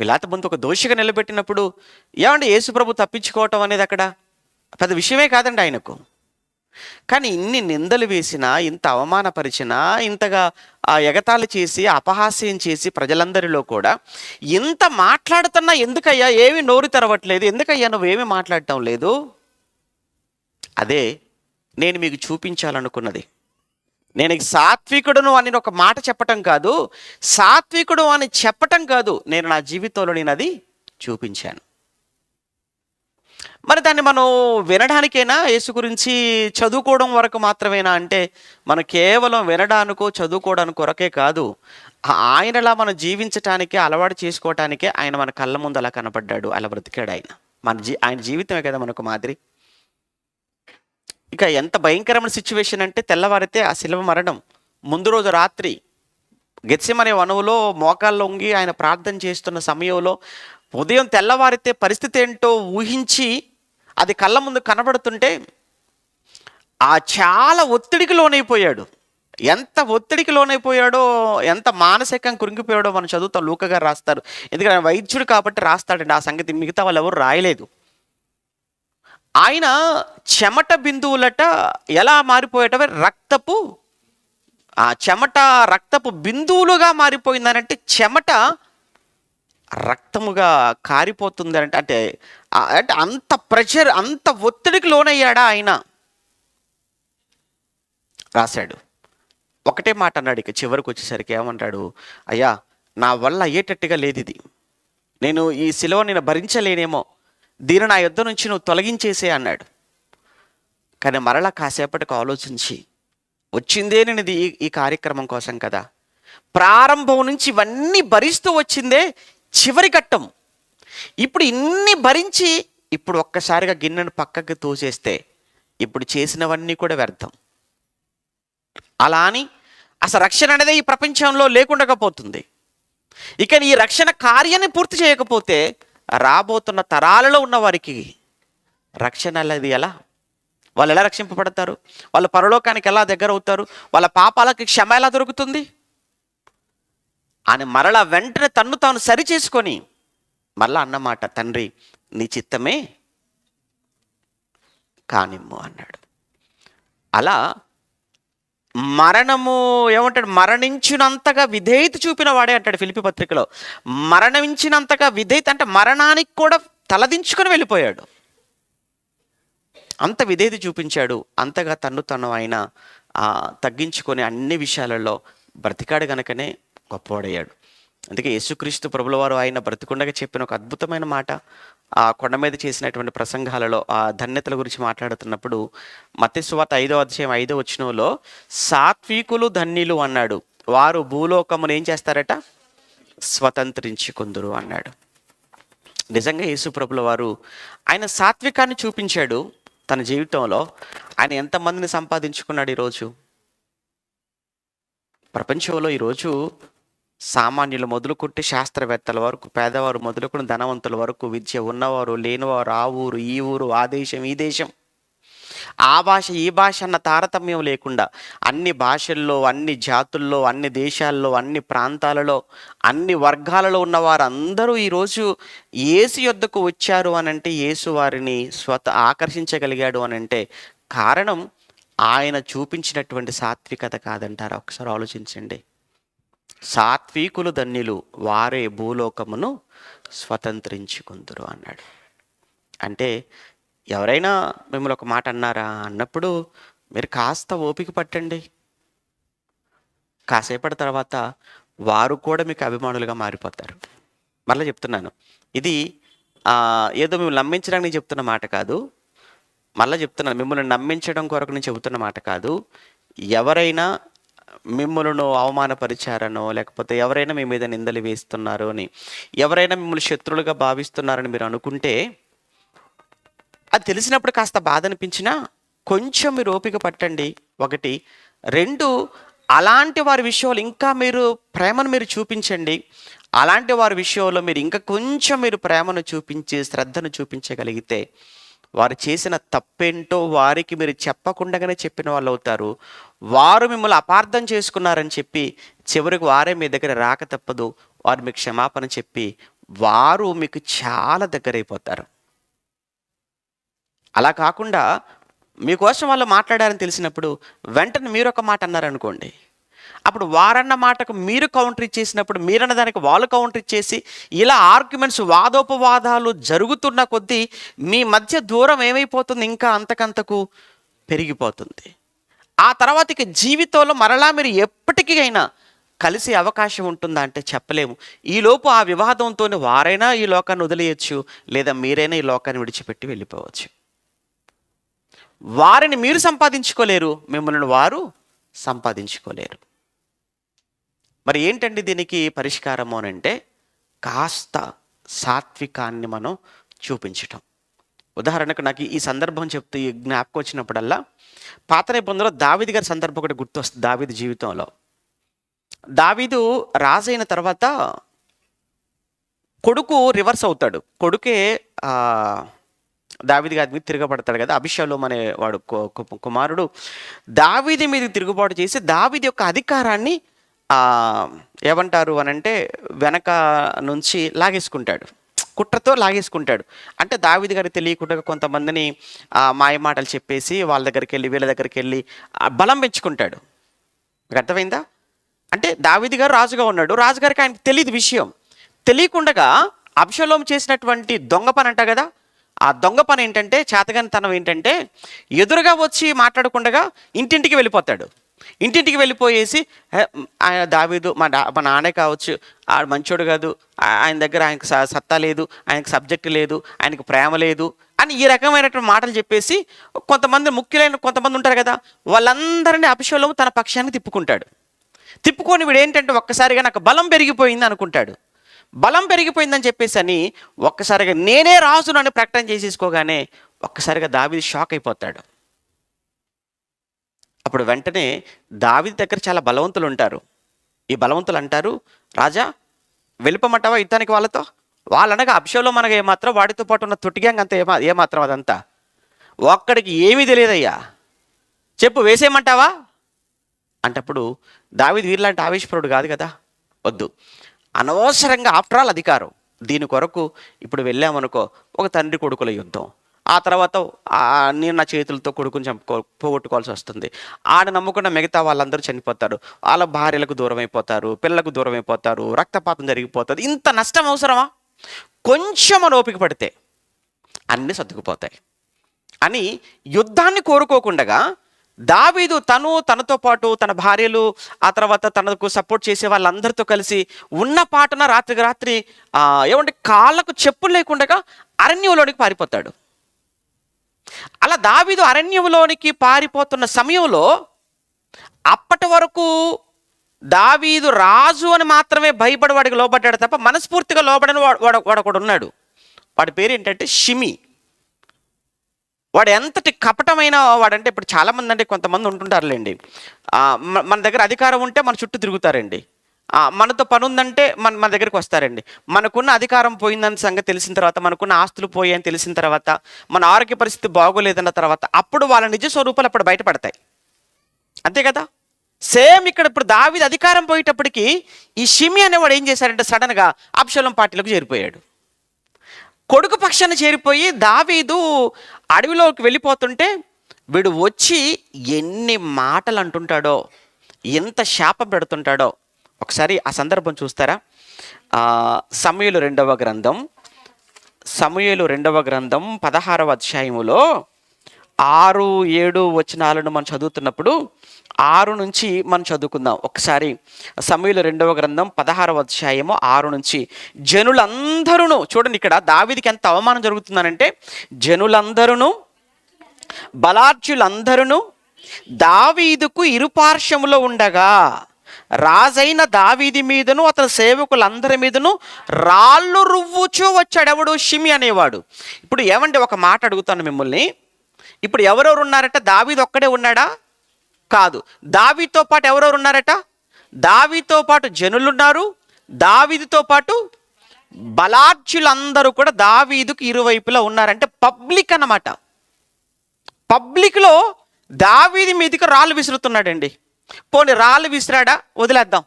S1: పిలాతు ముందు ఒక దోషిగా నిలబెట్టినప్పుడు ఏమంటే యేసుప్రభు తప్పించుకోవటం అనేది అక్కడ పెద్ద విషయమే కాదండి ఆయనకు. కానీ ఇన్ని నిందలు వేసినా, ఇంత అవమానపరిచినా, ఇంతగా ఎగతాళి చేసి అపహాస్యం చేసి ప్రజలందరిలో కూడా ఇంత మాట్లాడుతున్నా ఎందుకయ్యా ఏమి నోరు తెరవట్లేదు, ఎందుకయ్యా నువ్వేమీ మాట్లాడటం లేదు? అదే నేను మీకు చూపించాలనుకున్నది. నేను సాత్వికుడును అని ఒక మాట చెప్పటం కాదు, సాత్వికుడు అని చెప్పటం కాదు, నేను నా జీవితంలో నేను అది చూపించాను. మరి దాన్ని మనం వినడానికైనా, యేసు గురించి చదువుకోవడం వరకు మాత్రమేనా అంటే మనం కేవలం వినడానికో చదువుకోవడానికి కొరకే కాదు, ఆయనలా మనం జీవించటానికే, అలవాటు చేసుకోవటానికే ఆయన మన కళ్ళ ముందు అలా కనపడ్డాడు, అలా బ్రతికాడు ఆయన. ఆయన జీవితమే కదా మనకు మాదిరి. ఇక ఎంత భయంకరమైన సిచ్యువేషన్ అంటే తెల్లవారితే ఆ శిలువ మరణం. ముందు రోజు రాత్రి గెత్సెమనే వనములో మోకాల్లో ఉంగి ఆయన ప్రార్థన చేస్తున్న సమయంలో ఉదయం తెల్లవారితే పరిస్థితి ఏంటో ఊహించి అది కళ్ళ ముందు కనబడుతుంటే చాలా ఒత్తిడికి లోనైపోయాడు. ఎంత ఒత్తిడికి లోనైపోయాడో, ఎంత మానసికంగా కురింగిపోయాడో మనం చదువుతాం. లూకా గారు రాస్తారు, ఎందుకంటే ఆయన వైద్యుడు కాబట్టి రాస్తాడండి ఆ సంగతి, మిగతా వాళ్ళు ఎవరు రాయలేదు. ఆయన చెమట బిందువులట ఎలా మారిపోయేటవి, రక్తపు చెమట రక్తపు బిందువులుగా మారిపోయిందనంటే చెమట రక్తముగా కారిపోతుంది అంటే అంటే అంటే అంత ప్రెషర్, అంత ఒత్తిడికి లోనయ్యాడా ఆయన రాశాడు. ఒకటే మాట అన్నాడు. ఇక చివరికి వచ్చేసరికి ఏమంటాడు? అయ్యా నా వల్ల అయ్యేటట్టుగా లేదు ఇది, నేను ఈ శిలువ నేను భరించలేనేమో, దీని నా యుద్ధ నుంచి నువ్వు తొలగించేసే అన్నాడు. కానీ మరలా కాసేపటికి ఆలోచించి వచ్చిందే నేను ఇది ఈ కార్యక్రమం కోసం కదా, ప్రారంభం నుంచి ఇవన్నీ భరిస్తూ వచ్చిందే చివరి ఘట్టం. ఇప్పుడు ఇన్ని భరించి ఇప్పుడు ఒక్కసారిగా గిన్నెను పక్కకి తోసేస్తే ఇప్పుడు చేసినవన్నీ కూడా వ్యర్థం. అలా అని అసలు రక్షణ అనేది ఈ ప్రపంచంలో లేకుండకపోతుంది. ఇక ఈ రక్షణ కార్యాన్ని పూర్తి చేయకపోతే రాబోతున్న తరాలలో ఉన్న వారికి రక్షణ అనేది ఎలా, వాళ్ళు ఎలా రక్షింపబడతారు, వాళ్ళ పరలోకానికి ఎలా దగ్గర అవుతారు, వాళ్ళ పాపాలకి క్షమ ఎలా దొరుకుతుంది అని మరలా వెంటనే తన్ను తాను సరి చేసుకొని మరలా అన్నమాట, తండ్రి నీ చిత్తమే కానిమ్ము అన్నాడు. అలా మరణము ఏమంటాడు, మరణించినంతగా విధేయత చూపిన వాడే అంటాడు ఫిలిప్పీ పత్రికలో. మరణించినంతగా విధేయత అంటే మరణానికి కూడా తలదించుకొని వెళ్ళిపోయాడు, అంత విధేయత చూపించాడు. అంతగా తను ఆయన తగ్గించుకొని అన్ని విషయాలలో బ్రతికాడు గనుకనే గొప్పవాడయ్యాడు. అందుకే యేసుక్రీస్తు ప్రభుల వారు ఆయన బ్రతికుండగా చెప్పిన ఒక అద్భుతమైన మాట, ఆ కొండ మీద చేసినటువంటి ప్రసంగాలలో ఆ ధన్యతల గురించి మాట్లాడుతున్నప్పుడు మత్తయి సువార్త 5వ అధ్యాయం 5వ వచనంలో సాత్వికులు ధన్యులు అన్నాడు, వారు భూలోకమును ఏం చేస్తారట, స్వతంత్రించుకుందురు అన్నాడు. నిజంగా యేసు ప్రభుల వారు ఆయన సాత్వికాన్ని చూపించాడు తన జీవితంలో. ఆయన ఎంతమందిని సంపాదించుకున్నాడు ఈరోజు ప్రపంచంలో. ఈరోజు సామాన్యులు మొదలుకుంటే శాస్త్రవేత్తల వరకు, పేదవారు మొదలుకొని ధనవంతుల వరకు, విద్య ఉన్నవారు లేనివారు, ఆ ఊరు ఈ ఊరు, ఆ దేశం ఈ దేశం, ఆ భాష ఈ భాష అన్న తారతమ్యం లేకుండా అన్ని భాషల్లో, అన్ని జాతుల్లో, అన్ని దేశాల్లో, అన్ని ప్రాంతాలలో, అన్ని వర్గాలలో ఉన్న వారందరూ ఈరోజు యేసు యొద్దకు వచ్చారు అని అంటే, యేసు వారిని ఆకర్షించగలిగాడు అని అంటే కారణం ఆయన చూపించినటువంటి సాత్వికత కాదంటారా? ఒకసారి ఆలోచించండి. సాత్వికులు ధన్యులు, వారే భూలోకమును స్వతంత్రించుకుందురు అన్నాడు. అంటే ఎవరైనా మిమ్మల్ని ఒక మాట అన్నారా అన్నప్పుడు మీరు కాస్త ఓపిక పట్టండి. కాసేపటి తర్వాత వారు కూడా మీకు అభిమానులుగా మారిపోతారు. మళ్ళీ చెప్తున్నాను, ఇది ఏదో మిమ్మల్ని నమ్మించడానికి నేను చెప్తున్న మాట కాదు. మళ్ళీ చెప్తున్నాను, మిమ్మల్ని నమ్మించడం కొరకు నేను చెబుతున్న మాట కాదు. ఎవరైనా మిమ్మల్ని అవమానపరిచారనో, లేకపోతే ఎవరైనా మీ మీద నిందలు వేస్తున్నారో అని, ఎవరైనా మిమ్మల్ని శత్రులుగా భావిస్తున్నారని మీరు అనుకుంటే, అది తెలిసినప్పుడు కాస్త బాధ అనిపించినా కొంచెం మీరు ఓపిక పట్టండి. ఒకటి. రెండు, అలాంటి వారి విషయంలో ఇంకా మీరు ప్రేమను మీరు చూపించండి. అలాంటి వారి విషయంలో మీరు ఇంకా కొంచెం మీరు ప్రేమను చూపించి శ్రద్ధను చూపించగలిగితే వారు చేసిన తప్పేంటో వారికి మీరు చెప్పకుండానే చెప్పిన వాళ్ళు అవుతారు. వారు మిమ్మల్ని అపార్థం చేసుకున్నారని చెప్పి చివరికి వారే మీ దగ్గర రాక తప్పదు. వారు మీకు క్షమాపణ చెప్పి వారు మీకు చాలా దగ్గరైపోతారు. అలా కాకుండా మీకోసం వాళ్ళు మాట్లాడారని తెలిసినప్పుడు వెంటనే మీరు ఒక మాట అన్నారనుకోండి, అప్పుడు వారన్న మాటకు మీరు కౌంటర్ ఇచ్చేసినప్పుడు మీరన్న దానికి వాళ్ళు కౌంటర్ ఇచ్చేసి ఇలా ఆర్గ్యుమెంట్స్, వాదోపవాదాలు జరుగుతున్న కొద్దీ మీ మధ్య దూరం ఏమైపోతుంది, ఇంకా అంతకంతకు పెరిగిపోతుంది. ఆ తర్వాత ఇక జీవితంలో మరలా మీరు ఎప్పటికైనా కలిసే అవకాశం ఉంటుందా అంటే చెప్పలేము. ఈలోపు ఆ వివాదంతోనే వారైనా ఈ లోకాన్ని వదిలేయచ్చు, లేదా మీరైనా ఈ లోకాన్ని విడిచిపెట్టి వెళ్ళిపోవచ్చు. వారిని మీరు సంపాదించుకోలేరు, మిమ్మల్ని వారు సంపాదించుకోలేరు. మరి ఏంటండి దీనికి పరిష్కారము అని అంటే, కాస్త సాత్వికాన్ని మనం చూపించటం. ఉదాహరణకు నాకు ఈ సందర్భం చెప్తూ ఈ జ్ఞాపకం వచ్చినప్పుడల్లా పాత నిబంధనలో దావీదు గారి సందర్భం ఒకటి గుర్తొస్తుంది. దావీదు జీవితంలో దావీదు రాజైన తర్వాత కొడుకు రివర్స్ అవుతాడు. కొడుకే దావీదు గారి మీద తిరగబడతాడు కదా. అబీషాలోము అనే వాడు కుమారుడు దావీదు మీద తిరుగుబాటు చేసి దావీదు యొక్క అధికారాన్ని ఏమంటారు అని అంటే వెనక నుంచి లాగేసుకుంటాడు, కుట్రతో లాగేసుకుంటాడు. అంటే దావీదు గారికి తెలియకుండా కొంతమందిని మాయ మాటలు చెప్పేసి వాళ్ళ దగ్గరికి వెళ్ళి వీళ్ళ దగ్గరికి వెళ్ళి బలం పెంచుకుంటాడు. మీకు అర్థమైందా? అంటే దావీదు గారు రాజుగా ఉన్నాడు, రాజుగారికి ఆయనకు తెలియదు విషయం. తెలియకుండా అబ్షలోము చేసినటువంటి దొంగ పని అంట కదా. ఆ దొంగ పని ఏంటంటే, చేతగానితనం ఏంటంటే, ఎదురుగా వచ్చి మాట్లాడకుండా ఇంటింటికి వెళ్ళిపోతాడు. ఇంటింటికి వెళ్ళిపోయేసి ఆయన దావీదు మా నాన్నే కావచ్చు, ఆడు మంచోడు కాదు, ఆయన దగ్గర ఆయనకు సత్తా లేదు, ఆయనకు సబ్జెక్ట్ లేదు, ఆయనకు ప్రేమ లేదు అని ఈ రకమైనటువంటి మాటలు చెప్పేసి కొంతమంది ముఖ్యులైన కొంతమంది ఉంటారు కదా, వాళ్ళందరినీ అబీషలోము తన పక్షాన్ని తిప్పుకుంటాడు. తిప్పుకొని వీడు ఏంటంటే ఒక్కసారిగా నాకు బలం పెరిగిపోయింది అనుకుంటాడు. బలం పెరిగిపోయిందని చెప్పేసి అని ఒక్కసారిగా నేనే రాజును అని ప్రకటన చేసేసుకోగానే ఒక్కసారిగా దావీదు షాక్ అయిపోతాడు. అప్పుడు వెంటనే దావీదు దగ్గర చాలా బలవంతులు ఉంటారు. ఈ బలవంతులు అంటారు, రాజా వెళ్ళిపోమంటావా యుద్ధానికి వాళ్ళతో? వాళ్ళనగా అబ్షలోము అనగా ఏమాత్రం, వాడితో పాటు ఉన్న తొట్టి గ్యాంగ్ అంతా ఏమాత్రం అదంతా ఒక్కడికి ఏమీ తెలియదయ్యా, చెప్పు వేసేయమంటావా అంటప్పుడు దావీదు వీరిలాంటి ఆవేశపరుడు కాదు కదా. వద్దు, అనవసరంగా ఆఫ్టర్ ఆల్ అధికారం, దీని కొరకు ఇప్పుడు వెళ్ళామనుకో ఒక తండ్రి కొడుకుల యుద్ధం, ఆ తర్వాత నేను నా చేతులతో కొడుకుని పోగొట్టుకోవాల్సి వస్తుంది, ఆడ నమ్ముకున్న మిగతా వాళ్ళందరూ చనిపోతారు, వాళ్ళ భార్యలకు దూరం అయిపోతారు, పిల్లలకు దూరం అయిపోతారు, రక్తపాతం జరిగిపోతుంది. ఇంత నష్టం అవసరమా? కొంచెం ఓపిక పడితే అన్నీ సర్దుకుపోతాయి అని యుద్ధాన్ని కోరుకోకుండా దావీదు తనతో పాటు తన భార్యలు, ఆ తర్వాత తనకు సపోర్ట్ చేసే వాళ్ళందరితో కలిసి ఉన్న పాటన రాత్రికి రాత్రి ఏమంటే కాళ్ళకు చెప్పులు లేకుండా అరణ్యంలోనికి పారిపోతాడు. అలా దావీదు అరణ్యంలోనికి పారిపోతున్న సమయంలో అప్పటి వరకు దావీదు రాజు అని మాత్రమే భయపడి వాడికి లోబడ్డాడు తప్ప మనస్ఫూర్తిగా లోబడని వాడు ఒకడు ఉన్నాడు. వాడి పేరు ఏంటంటే షిమి. వాడు ఎంతటి కపటమైన వాడంటే, ఇప్పుడు చాలామంది అంటే కొంతమంది ఉంటుంటారులేండి, మన దగ్గర అధికారం ఉంటే మన చుట్టూ తిరుగుతారండి, మనతో పని ఉందంటే మన దగ్గరికి వస్తారండి. మనకున్న అధికారం పోయిందని సంగతి తెలిసిన తర్వాత, మనకున్న ఆస్తులు పోయాయని తెలిసిన తర్వాత, మన ఆరోగ్య పరిస్థితి బాగోలేదన్న తర్వాత అప్పుడు వాళ్ళ నిజ స్వరూపాలు అప్పుడు బయటపడతాయి. అంతే కదా. సేమ్ ఇక్కడ ఇప్పుడు దావీదు అధికారం పోయేటప్పటికి ఈ షిమి అనేవాడు ఏం చేశాడంటే సడన్గా అబ్షలోము పార్టీలోకి చేరిపోయాడు. కొడుకు పక్షాన చేరిపోయి దావీదు అడవిలోకి వెళ్ళిపోతుంటే వీడు వచ్చి ఎన్ని మాటలు అంటుంటాడో, ఎంత శాపం పెడుతుంటాడో ఒకసారి ఆ సందర్భం చూస్తారా? సమూయేలు రెండవ గ్రంథం 16వ అధ్యాయములో 6, 7 వచనాలను మనం చదువుతున్నప్పుడు 6 నుంచి మనం చదువుకుందాం ఒకసారి. సమూయేలు రెండవ గ్రంథం 16వ అధ్యాయము 6 నుంచి. జనులందరూ చూడండి, ఇక్కడ దావీదుకి ఎంత అవమానం జరుగుతుందనంటే, జనులందరూ బలార్జులందరూ దావీదుకు ఇరుపార్శ్వములో ఉండగా రాజైన దావీది మీదను అతని సేవకులందరి మీదను రాళ్ళు రువ్వుచూ వచ్చాడు. ఎవడు? షిమి అనేవాడు. ఇప్పుడు ఏమంటే ఒక మాట అడుగుతాను మిమ్మల్ని, ఇప్పుడు ఎవరెవరు ఉన్నారట? దావీదు ఒక్కడే ఉన్నాడా? కాదు. దావీదుతో పాటు ఎవరెవరు ఉన్నారట? దావీదుతో పాటు జనులున్నారు, దావీదుతో పాటు బలార్జులందరూ కూడా దావీదుకు ఇరువైపులా ఉన్నారంటే పబ్లిక్ అన్నమాట. పబ్లిక్లో దావీదు మీదకి రాళ్ళు విసురుతున్నాడండి. పోనీ రాళ్ళు విసిరాడా? వదిలేద్దాం.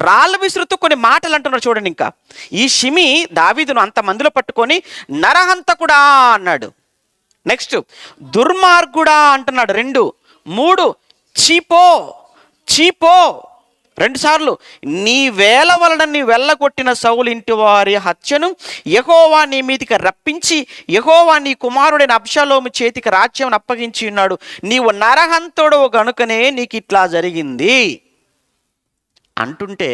S1: రాళ్ళు విసురుతూ కొన్ని మాటలు అంటున్నారు చూడండి. ఇంకా ఈ షిమి దావీదును అంతమందిలో పట్టుకొని నరహంతకుడా అన్నాడు. నెక్స్ట్ దుర్మార్గుడా అంటున్నాడు. 2, 3 చీపో చీపో 2 సార్లు. నీ వేల వలన నీ వెళ్ళగొట్టిన సౌలు ఇంటి వారి హత్యను యెహోవా నీ మీదికి రప్పించి యెహోవా నీ కుమారుడైన అబ్షాలోము చేతికి రాజ్యం అప్పగించి ఉన్నాడు. నీవు నరహంతుడు గనుకనే నీకు ఇట్లా జరిగింది అంటుంటే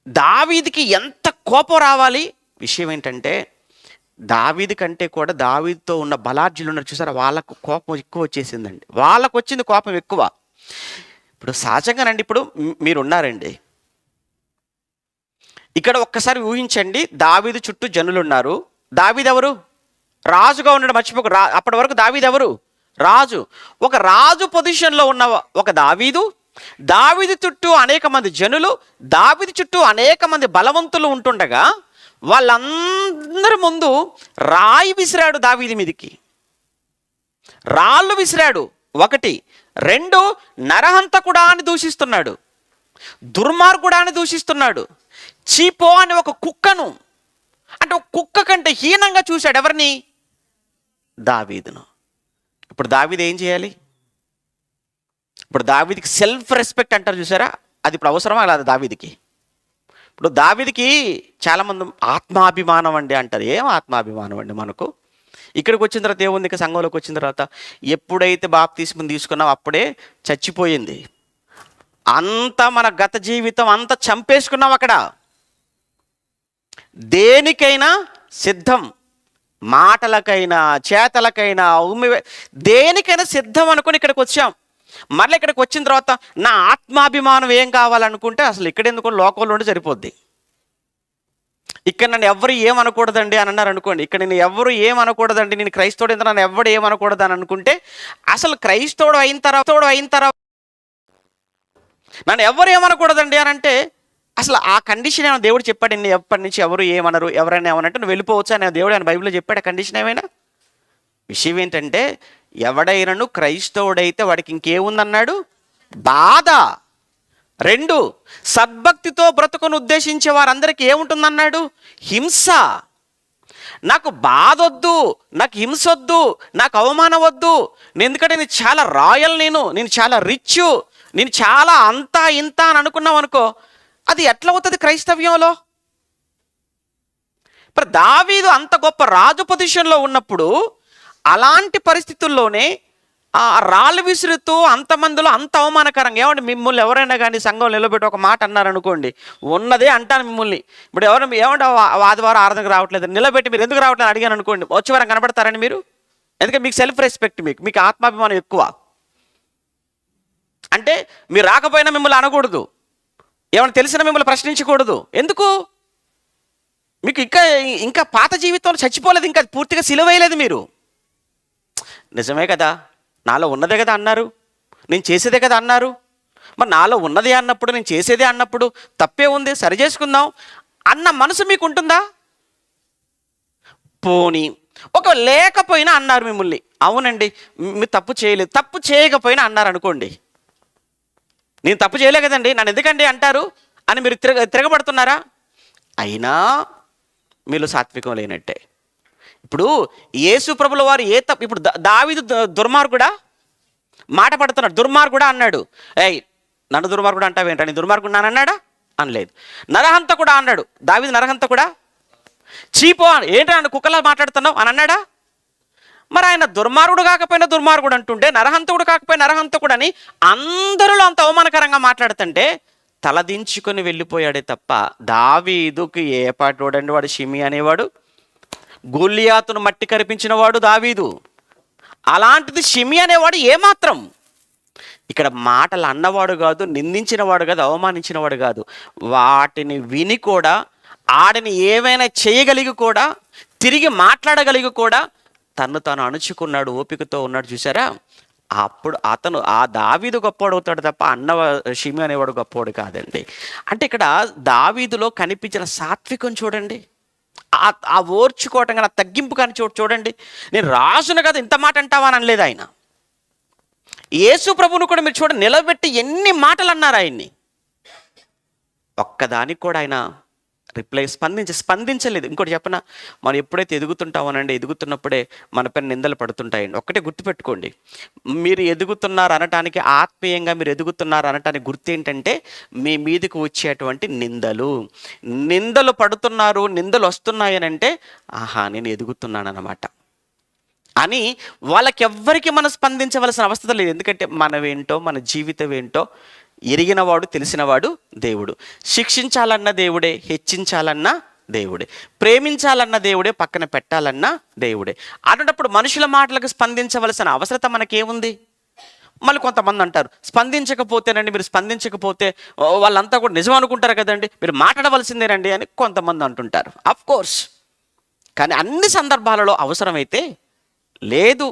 S1: దావీదుకి ఎంత కోపం రావాలి. విషయం ఏంటంటే, దావీదు కంటే కూడా దావీదుతో ఉన్న బలార్జులు ఉన్నారు చూసారా, వాళ్ళకు కోపం ఎక్కువ వచ్చేసిందండి. వాళ్ళకు వచ్చింది కోపం ఎక్కువ. ఇప్పుడు సహజంగానండి, ఇప్పుడు మీరు ఉన్నారండి ఇక్కడ, ఒక్కసారి ఊహించండి. దావీదు చుట్టూ జనులు ఉన్నారు. దావీదు ఎవరు? రాజుగా ఉన్నాడు, మర్చిపోక. అప్పటి వరకు దావీదు ఎవరు? రాజు. ఒక రాజు పొజిషన్లో ఉన్న ఒక దావీదు, దావీదు చుట్టూ అనేక మంది జనులు, దావీదు చుట్టూ అనేక మంది బలవంతులు ఉంటుండగా వాళ్ళందరి ముందు రాయి విసిరాడు. దావీదు మీదికి రాళ్ళు విసిరాడు. 1, 2 నరహంతకుడా అని దూషిస్తున్నాడు, దుర్మార్గుడా అని దూషిస్తున్నాడు, చీపో అని ఒక కుక్కను, అంటే ఒక కుక్క కంటే హీనంగా చూశాడు. ఎవరిని? దావీదును. ఇప్పుడు దావీదు ఏం చేయాలి? ఇప్పుడు దావీదుకి సెల్ఫ్ రెస్పెక్ట్ అంటారు చూసారా, అది ఇప్పుడు అవసరమా లేదా దావీదుకి? ఇప్పుడు దావీదుకి చాలామంది ఆత్మాభిమానం అండి అంటారు. ఏం ఆత్మాభిమానం అండి మనకు? ఇక్కడికి వచ్చిన తర్వాత ఏముంది? ఇక సంఘంలోకి వచ్చిన తర్వాత ఎప్పుడైతే బాప్తిస్మం తీసుకున్నాం అప్పుడే చచ్చిపోయింది. అంతా మన గత జీవితం అంతా చంపేసుకున్నాం. అక్కడ దేనికైనా సిద్ధం, మాటలకైనా చేతలకైనా దేనికైనా సిద్ధం అనుకుని ఇక్కడికి వచ్చాం. మళ్ళీ ఇక్కడికి వచ్చిన తర్వాత నా ఆత్మాభిమానం ఏం కావాలనుకుంటే అసలు ఇక్కడ ఎందుకు లోకంలో ఉండి సరిపోద్ది. ఇక్కడ నన్ను ఎవరు ఏమనకూడదండి అని అన్నారు అనుకోండి, ఇక్కడ నేను ఎవరు ఏమనకూడదండి, నేను క్రైస్తవుడు ఎంత నన్ను ఎవరు ఏమనకూడదు అని అనుకుంటే అసలు క్రైస్తవుడు అయిన తర్వాత నన్ను ఎవరు ఏమనకూడదండి అని అంటే అసలు ఆ కండిషన్ ఏమైనా దేవుడు చెప్పాడు? నేను ఎప్పటి నుంచి ఎవరు ఏమనరు, ఎవరైనా ఏమనంటే నువ్వు వెళ్ళిపోవచ్చు అని దేవుడు ఆయన బైబిల్లో చెప్పాడు. కండిషన్ ఏమైనా? విషయం ఏంటంటే, ఎవడైనాను క్రైస్తవుడైతే వాడికి ఇంకేముందన్నాడు? బాధ. 2 సద్భక్తితో బ్రతుకును ఉద్దేశించే వారందరికీ ఏముంటుందన్నాడు? హింస. నాకు బాధ వద్దు, నాకు హింస వద్దు, నాకు అవమానం వద్దు, ఎందుకంటే నేను చాలా రాయల్, నేను చాలా రిచ్, నేను చాలా అంతా ఇంత అని అనుకున్నాం అనుకో, అది ఎట్లా అవుతుంది క్రైస్తవ్యంలో? మరి దావీదు అంత గొప్ప రాజు పొజిషన్లో ఉన్నప్పుడు అలాంటి పరిస్థితుల్లోనే ఆ రాళ్ళు విసురుతూ అంతమందిలో అంత అవమానకరంగా, ఏమంటే మిమ్మల్ని ఎవరైనా కానీ సంఘం నిలబెట్టి ఒక మాట అన్నారనుకోండి, ఉన్నదే అంటాను మిమ్మల్ని. ఇప్పుడు ఏమంటే ఆదివారం ఆరాధనకు రావట్లేదు, నిలబెట్టి మీరు ఎందుకు రావట్లేదు అడిగాను అనుకోండి, వచ్చే వారం కనబడతారని మీరు? ఎందుకంటే మీకు సెల్ఫ్ రెస్పెక్ట్, మీకు ఆత్మాభిమానం ఎక్కువ. అంటే మీరు రాకపోయినా మిమ్మల్ని అనకూడదు, ఏమైనా తెలిసినా మిమ్మల్ని ప్రశ్నించకూడదు. ఎందుకు? మీకు ఇంకా పాత జీవితంలో చచ్చిపోలేదు, ఇంకా పూర్తిగా సిలువేయలేదు మీరు. నిజమే కదా, నాలో ఉన్నదే కదా అన్నారు, నేను చేసేదే కదా అన్నారు. మరి నాలో ఉన్నదే అన్నప్పుడు, నేను చేసేదే అన్నప్పుడు తప్పే ఉంది, సరి చేసుకుందాం అన్న మనసు మీకు ఉంటుందా? పోనీ ఒక లేకపోయినా అన్నారు మిమ్మల్ని, అవునండి మీరు తప్పు చేయలేదు, తప్పు చేయకపోయినా అన్నారు అనుకోండి, నేను తప్పు చేయలే కదండి నన్ను ఎందుకండి అంటారు అని మీరు తిరగబడుతున్నారా? అయినా మీలో సాత్వికం లేనట్టే. ఇప్పుడు యేసు ప్రభుల వారు ఇప్పుడు దావీదు దుర్మార్గుడా? మాట పడుతున్నాడు, దుర్మార్గుడా అన్నాడు. నన్ను దుర్మార్గుడు అంటావేంటా, నేను దుర్మార్గుడు అన్నాడా? అనలేదు. నరహంతకుడా అన్నాడు. దావీదు నరహంతకుడా? చీపో ఏంటి నన్ను కుక్కలా మాట్లాడుతున్నావు అని అన్నాడా? మరి ఆయన దుర్మార్గుడు కాకపోయినా దుర్మార్గుడు అంటుంటే, నరహంతకుడు కాకపోయినా నరహంతకుడు అని అందరిలో అంత అవమానకరంగా మాట్లాడుతుంటే తలదించుకొని వెళ్ళిపోయాడే తప్ప, దావీదుకి ఏ పాటోడండి వాడు? షిమి అనేవాడు, గొల్లియాతును మట్టి కరిపించిన వాడు దావీదు. అలాంటిది షిమి అనేవాడు ఏమాత్రం ఇక్కడ మాటలు అన్నవాడు కాదు, నిందించిన వాడు కాదు, అవమానించిన వాడు కాదు. వాటిని విని కూడా, ఆడిని ఏమైనా చేయగలిగి కూడా, తిరిగి మాట్లాడగలిగి కూడా తను తాను అణుచుకున్నాడు, ఓపికతో ఉన్నాడు. చూసారా? అప్పుడు అతను ఆ దావీదు గొప్పవాడు అవుతాడు తప్ప షిమి అనేవాడు గొప్పవాడు కాదండి. అంటే ఇక్కడ దావీదులో కనిపించిన సాత్వికం చూడండి, ఆ ఓర్చుకోవటం కానీ, తగ్గింపు కానీ చూడండి. నేను రాజును కదా ఇంత మాట అంటావా అని అనలేదు ఆయన. యేసు ప్రభువును కూడా మీరు చూడండి, నిలబెట్టి ఎన్ని మాటలు అన్నారు ఆయన్ని. ఒక్కదానికి కూడా ఆయన స్పందించలేదు. ఇంకోటి చెప్పనా, మనం ఎప్పుడైతే ఎదుగుతుంటామోనండి, ఎదుగుతున్నప్పుడే మన పైన నిందలు పడుతుంటాయండి. ఒక్కటే గుర్తుపెట్టుకోండి, మీరు ఎదుగుతున్నారు అనటానికి, ఆత్మీయంగా మీరు ఎదుగుతున్నారు అనటానికి గుర్తు ఏంటంటే మీ మీదకి వచ్చేటువంటి నిందలు పడుతున్నారు, నిందలు వస్తున్నాయనంటే ఆహా నేను ఎదుగుతున్నానన్నమాట అని వాళ్ళకెవ్వరికి మనం స్పందించవలసిన అవసరం లేదు. ఎందుకంటే మనమేంటో, మన జీవితం ఏంటో ఎరిగినవాడు, తెలిసినవాడు దేవుడు. శిక్షించాలన్న దేవుడే, హెచ్చించాలన్నా దేవుడే, ప్రేమించాలన్న దేవుడే, పక్కన పెట్టాలన్నా దేవుడే. అన్నప్పుడు మనుషుల మాటలకు స్పందించవలసిన అవసరత మనకేముంది? మళ్ళీ కొంతమంది అంటారు, స్పందించకపోతేనండి, మీరు స్పందించకపోతే వాళ్ళంతా కూడా నిజం అనుకుంటారు కదండి, మీరు మాట్లాడవలసిందేనండి అని కొంతమంది అంటుంటారు. అఫ్ కోర్స్, కానీ అన్ని సందర్భాలలో అవసరమైతే లేదు.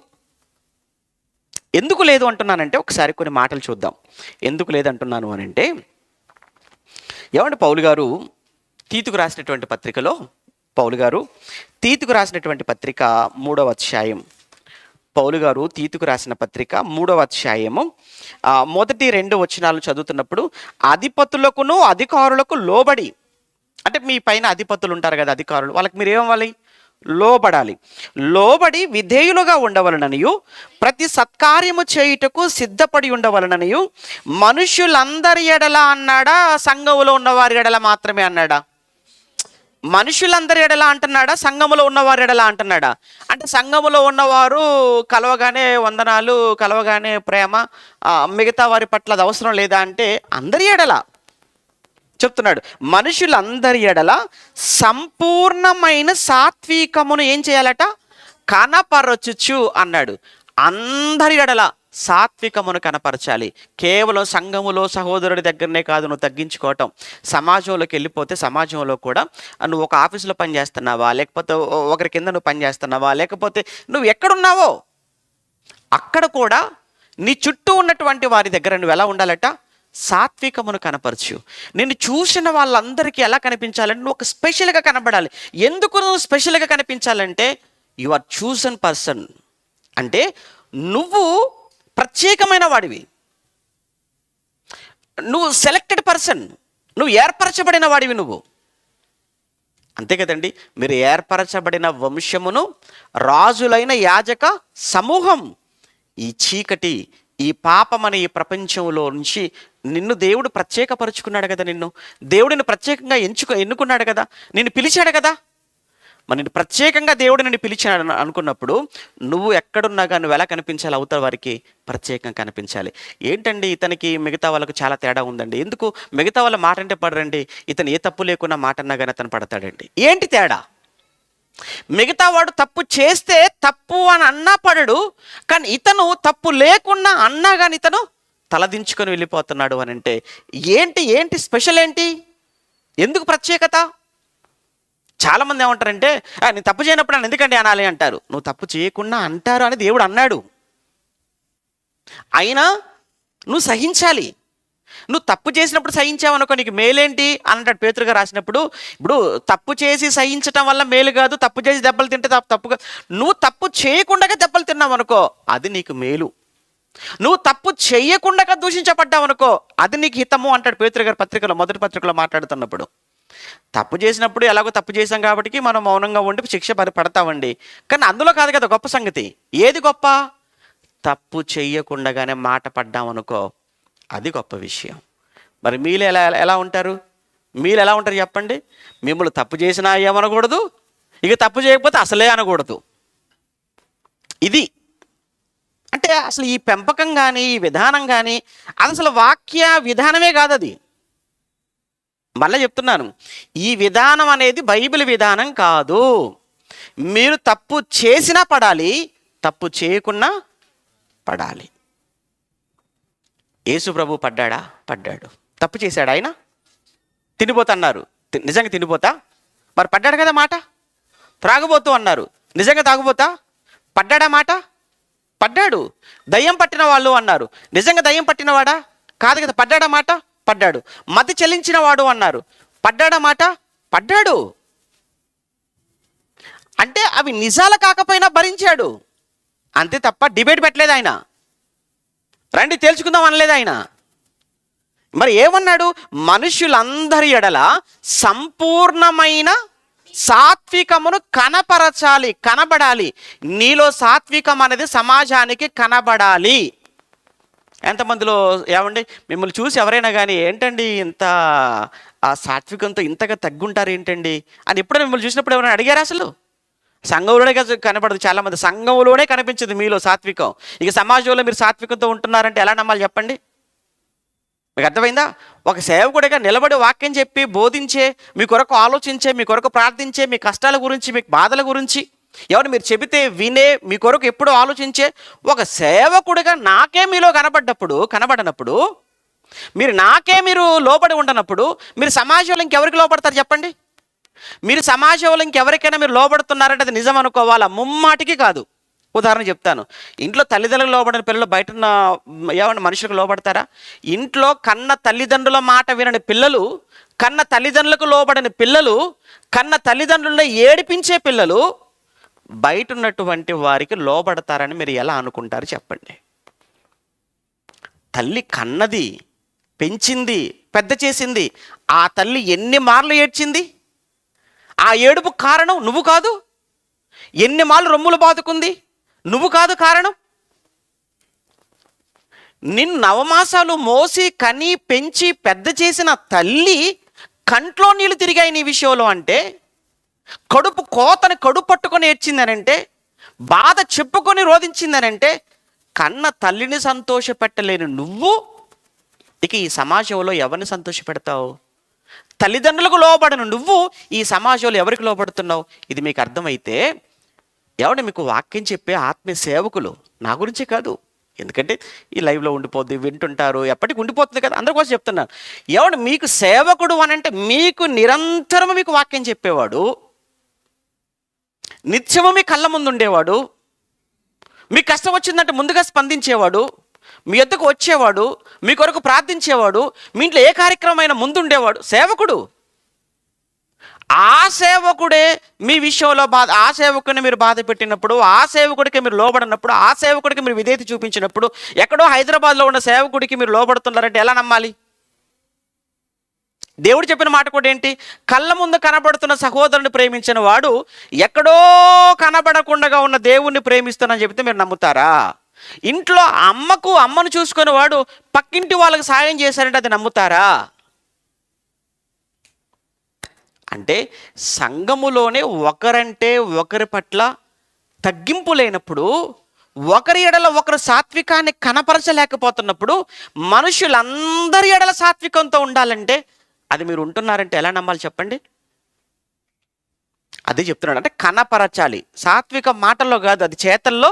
S1: ఎందుకు లేదు అంటున్నానంటే ఒకసారి కొన్ని మాటలు చూద్దాం. ఎందుకు లేదంటున్నాను అని అంటే, ఏమంటే పౌలు గారు తీతుకు రాసినటువంటి పత్రికలో, పౌలు గారు తీతుకు రాసినటువంటి పత్రిక 3వ అధ్యాయం, పౌలు గారు తీతుకు రాసిన పత్రిక 3వ అధ్యాయము మొదటి 2 వచనాలు చదువుతున్నప్పుడు, అధిపతులకును అధికారులకు లోబడి, అంటే మీ పైన అధిపతులు ఉంటారు కదా, అధికారులు, వాళ్ళకి మీరు ఏమవ్వాలి? లోబడాలి. లోబడి విధేయులుగా ఉండవలననియు, ప్రతి సత్కార్యము చేయుటకు సిద్ధపడి ఉండవలననియు, మనుషులందరి ఎడల అన్నాడా, సంఘములో ఉన్నవారి ఎడల మాత్రమే అన్నాడా? మనుషులందరి ఎడల అంటున్నాడా, సంఘములో ఉన్నవారి ఎడల అంటున్నాడా? అంటే సంఘములో ఉన్నవారు కలవగానే వందనాలు, కలవగానే ప్రేమ, మిగతా వారి పట్ల అది అవసరం లేదా అంటే అందరి ఎడల చెప్తున్నాడు. మనుషులందరి ఎడల సంపూర్ణమైన సాత్వికమును ఏం చేయాలట? కనపరచుచు అన్నాడు. అందరి ఎడల సాత్వికమును కనపరచాలి. కేవలం సంఘములో సహోదరుడి దగ్గరనే కాదు నువ్వు తగ్గించుకోవటం. సమాజంలోకి వెళ్ళిపోతే సమాజంలో కూడా నువ్వు ఒక ఆఫీసులో పనిచేస్తున్నావా, లేకపోతే ఒకరి కింద నువ్వు పనిచేస్తున్నావా, లేకపోతే నువ్వు ఎక్కడున్నావో అక్కడ కూడా నీ చుట్టూ ఉన్నటువంటి వారి దగ్గర నువ్వు ఎలా ఉండాలట? సాత్వికమును కనపరచు. నిన్ను చూసిన వాళ్ళందరికీ ఎలా కనిపించాలంటే నువ్వు ఒక స్పెషల్గా కనబడాలి. ఎందుకు నువ్వు స్పెషల్గా కనిపించాలంటే యు ఆర్ చూసన్ పర్సన్, అంటే నువ్వు ప్రత్యేకమైన వాడివి, నువ్వు సెలెక్టెడ్ పర్సన్, నువ్వు ఏర్పరచబడిన వాడివి నువ్వు. అంతే కదండి, మీరు ఏర్పరచబడిన వంశమును, రాజులైన యాజక సమూహం. ఈ చీకటి, ఈ పాపమనే ఈ ప్రపంచంలో నుంచి నిన్ను దేవుడు ప్రత్యేకపరుచుకున్నాడు కదా, దేవుడిని ప్రత్యేకంగా ఎన్నుకున్నాడు కదా, నిన్ను పిలిచాడు కదా. మరి నిన్ను ప్రత్యేకంగా దేవుడు నిన్ను పిలిచాడు అనుకున్నప్పుడు నువ్వు ఎక్కడున్నా కానీ నువ్వు ఎలా కనిపించాలి? అవుతావు వారికి ప్రత్యేకంగా కనిపించాలి. ఏంటండి ఇతనికి మిగతా వాళ్ళకు చాలా తేడా ఉందండి, ఎందుకు మిగతా వాళ్ళ మాట అంటే పడరండి, ఇతను ఏ తప్పు లేకున్నా మాట అన్నా కానీ అతను పడతాడండి. ఏంటి తేడా? మిగతా వాడు తప్పు చేస్తే తప్పు అని అన్నా పడడు, కానీ ఇతను తప్పు లేకున్నా అన్నా కానీ ఇతను తలదించుకొని వెళ్ళిపోతున్నాడు అని అంటే ఏంటి స్పెషల్ ఏంటి? ఎందుకు ప్రత్యేకత? చాలామంది ఏమంటారంటే నేను తప్పు చేయనప్పుడు నన్ను ఎందుకంటే అనాలి అంటారు. నువ్వు తప్పు చేయకుండా అంటారు అని దేవుడు అన్నాడు, అయినా నువ్వు సహించాలి. నువ్వు తప్పు చేసినప్పుడు సహించావనుకో నీకు మేలేంటి అంటాడు పేతురుగా రాసినప్పుడు. ఇప్పుడు తప్పు చేసి సహించటం వల్ల మేలు కాదు, తప్పు చేసి దెబ్బలు తింటే తప్పుగా. నువ్వు తప్పు చేయకుండా దెబ్బలు తిన్నావు అనుకో అది నీకు మేలు. నువ్వు తప్పు చేయకుండా దూషించబడ్డావు అనుకో అది నీకు హితము అంటాడు పేతురుగారి పత్రికలో, మొదటి పత్రికలో మాట్లాడుతున్నప్పుడు. తప్పు చేసినప్పుడు ఎలాగో తప్పు చేసాం కాబట్టి మనం మౌనంగా ఉండి శిక్ష పడతామండి, కానీ అందులో కాదు కదా గొప్ప సంగతి. ఏది గొప్ప? తప్పు చెయ్యకుండానే మాట పడ్డామనుకో అది గొప్ప విషయం. మరి మీలో ఎలా ఉంటారు? మీరు ఎలా ఉంటారు చెప్పండి? మిమ్మల్ని తప్పు చేసినా ఏమనకూడదు, ఇక తప్పు చేయకపోతే అసలే అనకూడదు. ఇది అంటే అసలు ఈ పెంపకం కానీ ఈ విధానం కానీ అది అసలు వాక్య విధానమే కాదు. అది మళ్ళీ చెప్తున్నాను, ఈ విధానం అనేది బైబిల్ విధానం కాదు. మీరు తప్పు చేసినా పడాలి, తప్పు చేయకున్నా పడాలి. యేసు ప్రభు పడ్డాడా? పడ్డాడు. తప్పు చేశాడు ఆయన? తినిపోతా అన్నారు, నిజంగా తినిపోతా? మరి పడ్డాడు కదా మాట. త్రాగుబోతూ అన్నారు, నిజంగా తాగుబోతా? పడ్డాడా మాట? పడ్డాడు. దయ్యం పట్టిన వాళ్ళు అన్నారు, నిజంగా దయ్యం పట్టినవాడా? కాదు కదా. పడ్డాడా మాట? పడ్డాడు. మతి చెల్లించిన వాడు అన్నారు, పడ్డాడా మాట? పడ్డాడు. అంటే అవి నిజాలు కాకపోయినా భరించాడు అంతే తప్ప డిబేట్ పెట్టలేదు ఆయన. రండి తెలుసుకుందాం అనలేదు ఆయన. మరి ఏమన్నాడు? మనుషులందరి ఎడల సంపూర్ణమైన సాత్వికమును కనపరచాలి, కనబడాలి. నీలో సాత్వికం అనేది సమాజానికి కనబడాలి. ఎంతమందిలో ఏమండి మిమ్మల్ని చూసి ఎవరైనా కానీ ఏంటండి ఇంత ఆ సాత్వికంతో ఇంతగా తగ్గుంటారు ఏంటండి అని ఎప్పుడైనా మిమ్మల్ని చూసినప్పుడు ఎవరైనా అడిగారా? అసలు సంఘంలోనే కనపడదు. చాలామంది సంఘంలోనే కనిపించదు మీలో సాత్వికం. ఇక సమాజంలో మీరు సాత్వికంతో ఉంటున్నారంటే ఎలా నమ్మాలి చెప్పండి? మీకు అర్థమైందా? ఒక సేవకుడిగా నిలబడి వాక్యం చెప్పి బోధించే, మీ కొరకు ఆలోచించే, మీ కొరకు ప్రార్థించే, మీ కష్టాల గురించి, మీ బాధల గురించి ఎవరు మీరు చెబితే వినే, మీ కొరకు ఎప్పుడూ ఆలోచించే ఒక సేవకుడిగా నాకే మీలో కనబడనప్పుడు, మీరు లోబడి ఉండనప్పుడు మీరు సమాజంలో ఇంకెవరికి లోపడతారు చెప్పండి? మీరు సమాజంలో ఇంకెవరికైనా మీరు లోబడుతున్నారంటే అది నిజం అనుకోవాలా? ముమ్మాటికి కాదు. ఉదాహరణ చెప్తాను. ఇంట్లో తల్లిదండ్రులకు లోబడిన పిల్లలు బయట ఏమన్నా మనుషులకు లోబడతారా? ఇంట్లో కన్న తల్లిదండ్రుల మాట వినని పిల్లలు, కన్న తల్లిదండ్రులకు లోబడిన పిల్లలు, కన్న తల్లిదండ్రులను ఏడిపించే పిల్లలు బయట ఉన్నటువంటి వారికి లోబడతారని మీరు ఎలా అనుకుంటారు చెప్పండి? తల్లి కన్నది, పెంచింది, పెద్ద చేసింది. ఆ తల్లి ఎన్ని మార్లు ఏడ్చింది? ఆ ఏడుపు కారణం నువ్వు కాదు. ఎన్ని మార్లు రొమ్ములు బాదుకుంది? నువ్వు కాదు కారణం. నిన్ను నవమాసాలు మోసి కని పెంచి పెద్ద చేసిన తల్లి కంట్లో నీళ్ళు తిరిగాయి నీ విషయంలో అంటే, కడుపు కోతని కడుపు పట్టుకొని ఏడ్చిందనంటే, బాధ చెప్పుకొని రోధించిందనంటే, కన్న తల్లిని సంతోషపెట్టలేని నువ్వు ఇక ఈ సమాజంలో ఎవరిని సంతోషపెడతావు? తల్లిదండ్రులకు లోబడను నువ్వు ఈ సమాజంలో ఎవరికి లోబడుతున్నావు? ఇది మీకు అర్థమైతే ఎవడు మీకు వాక్యం చెప్పే ఆత్మీయ సేవకులు, నా గురించే కాదు, ఎందుకంటే ఈ లైవ్లో ఉండిపోద్ది, వింటుంటారు, ఎప్పటికి ఉండిపోతుంది కదా, అందరి కోసం చెప్తున్నాను. ఎవడు మీకు సేవకుడు అని అంటే మీకు నిరంతరము మీకు వాక్యం చెప్పేవాడు, నిత్యము మీ కళ్ళ ముందు ఉండేవాడు, మీ కష్టం వచ్చిందంటే ముందుగా స్పందించేవాడు, మీ యొద్దకు వచ్చేవాడు, మీ కొరకు ప్రార్థించేవాడు, మీ ఇంట్లో ఏ కార్యక్రమం ముందుండేవాడు సేవకుడు. ఆ సేవకుడే మీ విషయంలో ఆ సేవకుని మీరు బాధ పెట్టినప్పుడు, ఆ సేవకుడికి మీరు లోబడినప్పుడు, ఆ సేవకుడికి మీరు విధేయత చూపించినప్పుడు, ఎక్కడో హైదరాబాద్లో ఉన్న సేవకుడికి మీరు లోబడుతున్నారంటే ఎలా నమ్మాలి? దేవుడు చెప్పిన మాట కూడా ఏంటి? కళ్ళ ముందు కనబడుతున్న సహోదరుని ప్రేమించిన వాడు ఎక్కడో కనబడకుండా ఉన్న దేవుణ్ణి ప్రేమిస్తానని చెబితే మీరు నమ్ముతారా? ఇంట్లో అమ్మను చూసుకునే వాడు పక్కింటి వాళ్ళకి సాయం చేశారంటే అది నమ్ముతారా? అంటే సంఘములోనే ఒకరంటే ఒకరి పట్ల తగ్గింపు లేనప్పుడు, ఒకరి ఎడల ఒకరు సాత్వికాన్ని కనపరచలేకపోతున్నప్పుడు, మనుషులందరి ఎడల సాత్వికంతో ఉండాలంటే అది మీరు ఉంటున్నారంటే ఎలా నమ్మాలి చెప్పండి? అదే చెప్తున్నాడు. అంటే కనపరచాలి, సాత్విక మాటల్లో కాదు, అది చేతల్లో